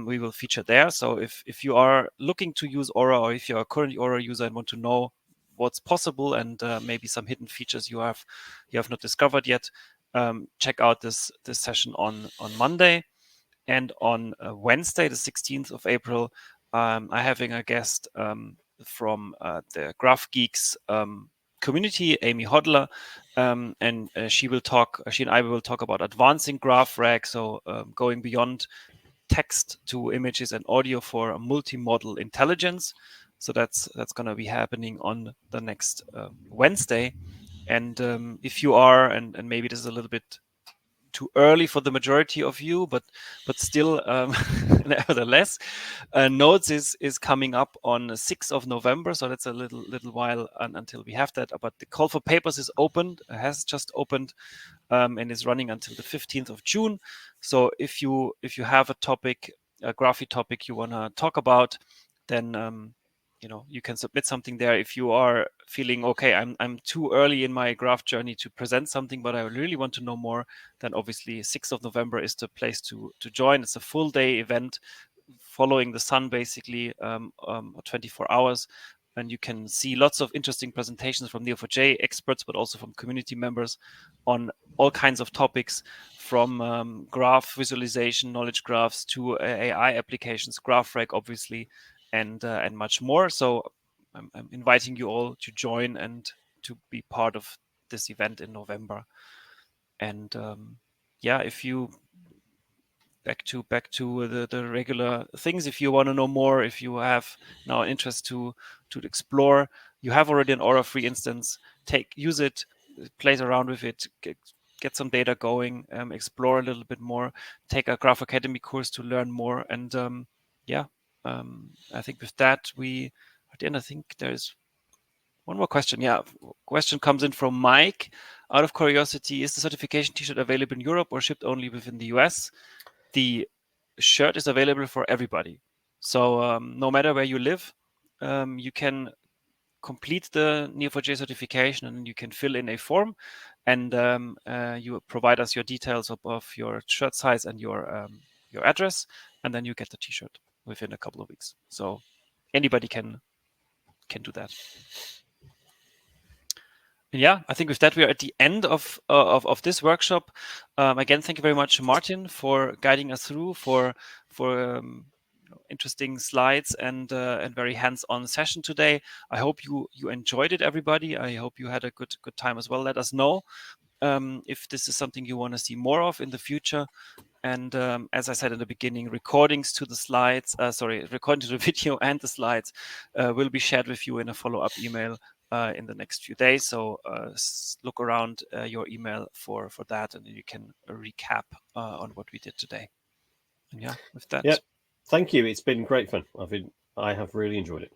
We will feature there. So if you are looking to use Aura, or if you are currently Aura user and want to know what's possible and maybe some hidden features you have not discovered yet, check out this session on Monday. And on Wednesday, the 16th of April, I'm having a guest from the Graph Geeks community, Amy Hodler, and she and I will talk about advancing GraphRag, so going beyond text to images and audio for a multimodal intelligence. So that's going to be happening on the next Wednesday. And if you are, and maybe this is a little bit too early for the majority of you, but still, nevertheless, Nodes is coming up on the 6th of November, so that's a little while until we have that. But the call for papers is opened, has just opened, and is running until the 15th of June. So if you have a topic, a graphy topic you want to talk about, then you can submit something there. If you are feeling okay, I'm too early in my graph journey to present something, but I really want to know more, then obviously 6th of November is the place to join. It's a full day event following the sun, basically, 24 hours. And you can see lots of interesting presentations from Neo4j experts, but also from community members on all kinds of topics, from graph visualization, knowledge graphs, to AI applications, GraphRag, obviously, and much more. So I'm inviting you all to join and to be part of this event in November. And if you back to the regular things, if you want to know more, if you have now an interest to explore, you have already an Aura free instance, use it, play around with it, get some data going, explore a little bit more, take a Graph Academy course to learn more. And I think with that, at the end, I think there's one more question. Yeah, question comes in from Mike. Out of curiosity, is the certification t-shirt available in Europe or shipped only within the US? The shirt is available for everybody. So no matter where you live, you can complete the Neo4j certification, and you can fill in a form, and you provide us your details of your shirt size and your address, and then you get the t-shirt within a couple of weeks. So anybody can do that. And yeah, I think with that we are at the end of this workshop. Again, thank you very much, Martin, for guiding us through, for interesting slides and very hands-on session today. I hope you enjoyed it, everybody. I hope you had a good time as well. Let us know if this is something you want to see more of in the future. And as I said in the beginning, recordings to the slides, recording to the video and the slides will be shared with you in a follow-up email in the next few days. So look around your email for that, and then you can recap on what we did today. And yeah, with that. Yeah, thank you. It's been great fun. I have really enjoyed it.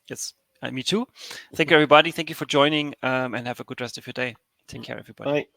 Yes, me too. Thank you, everybody. Thank you for joining, and have a good rest of your day. Take care, everybody. Bye.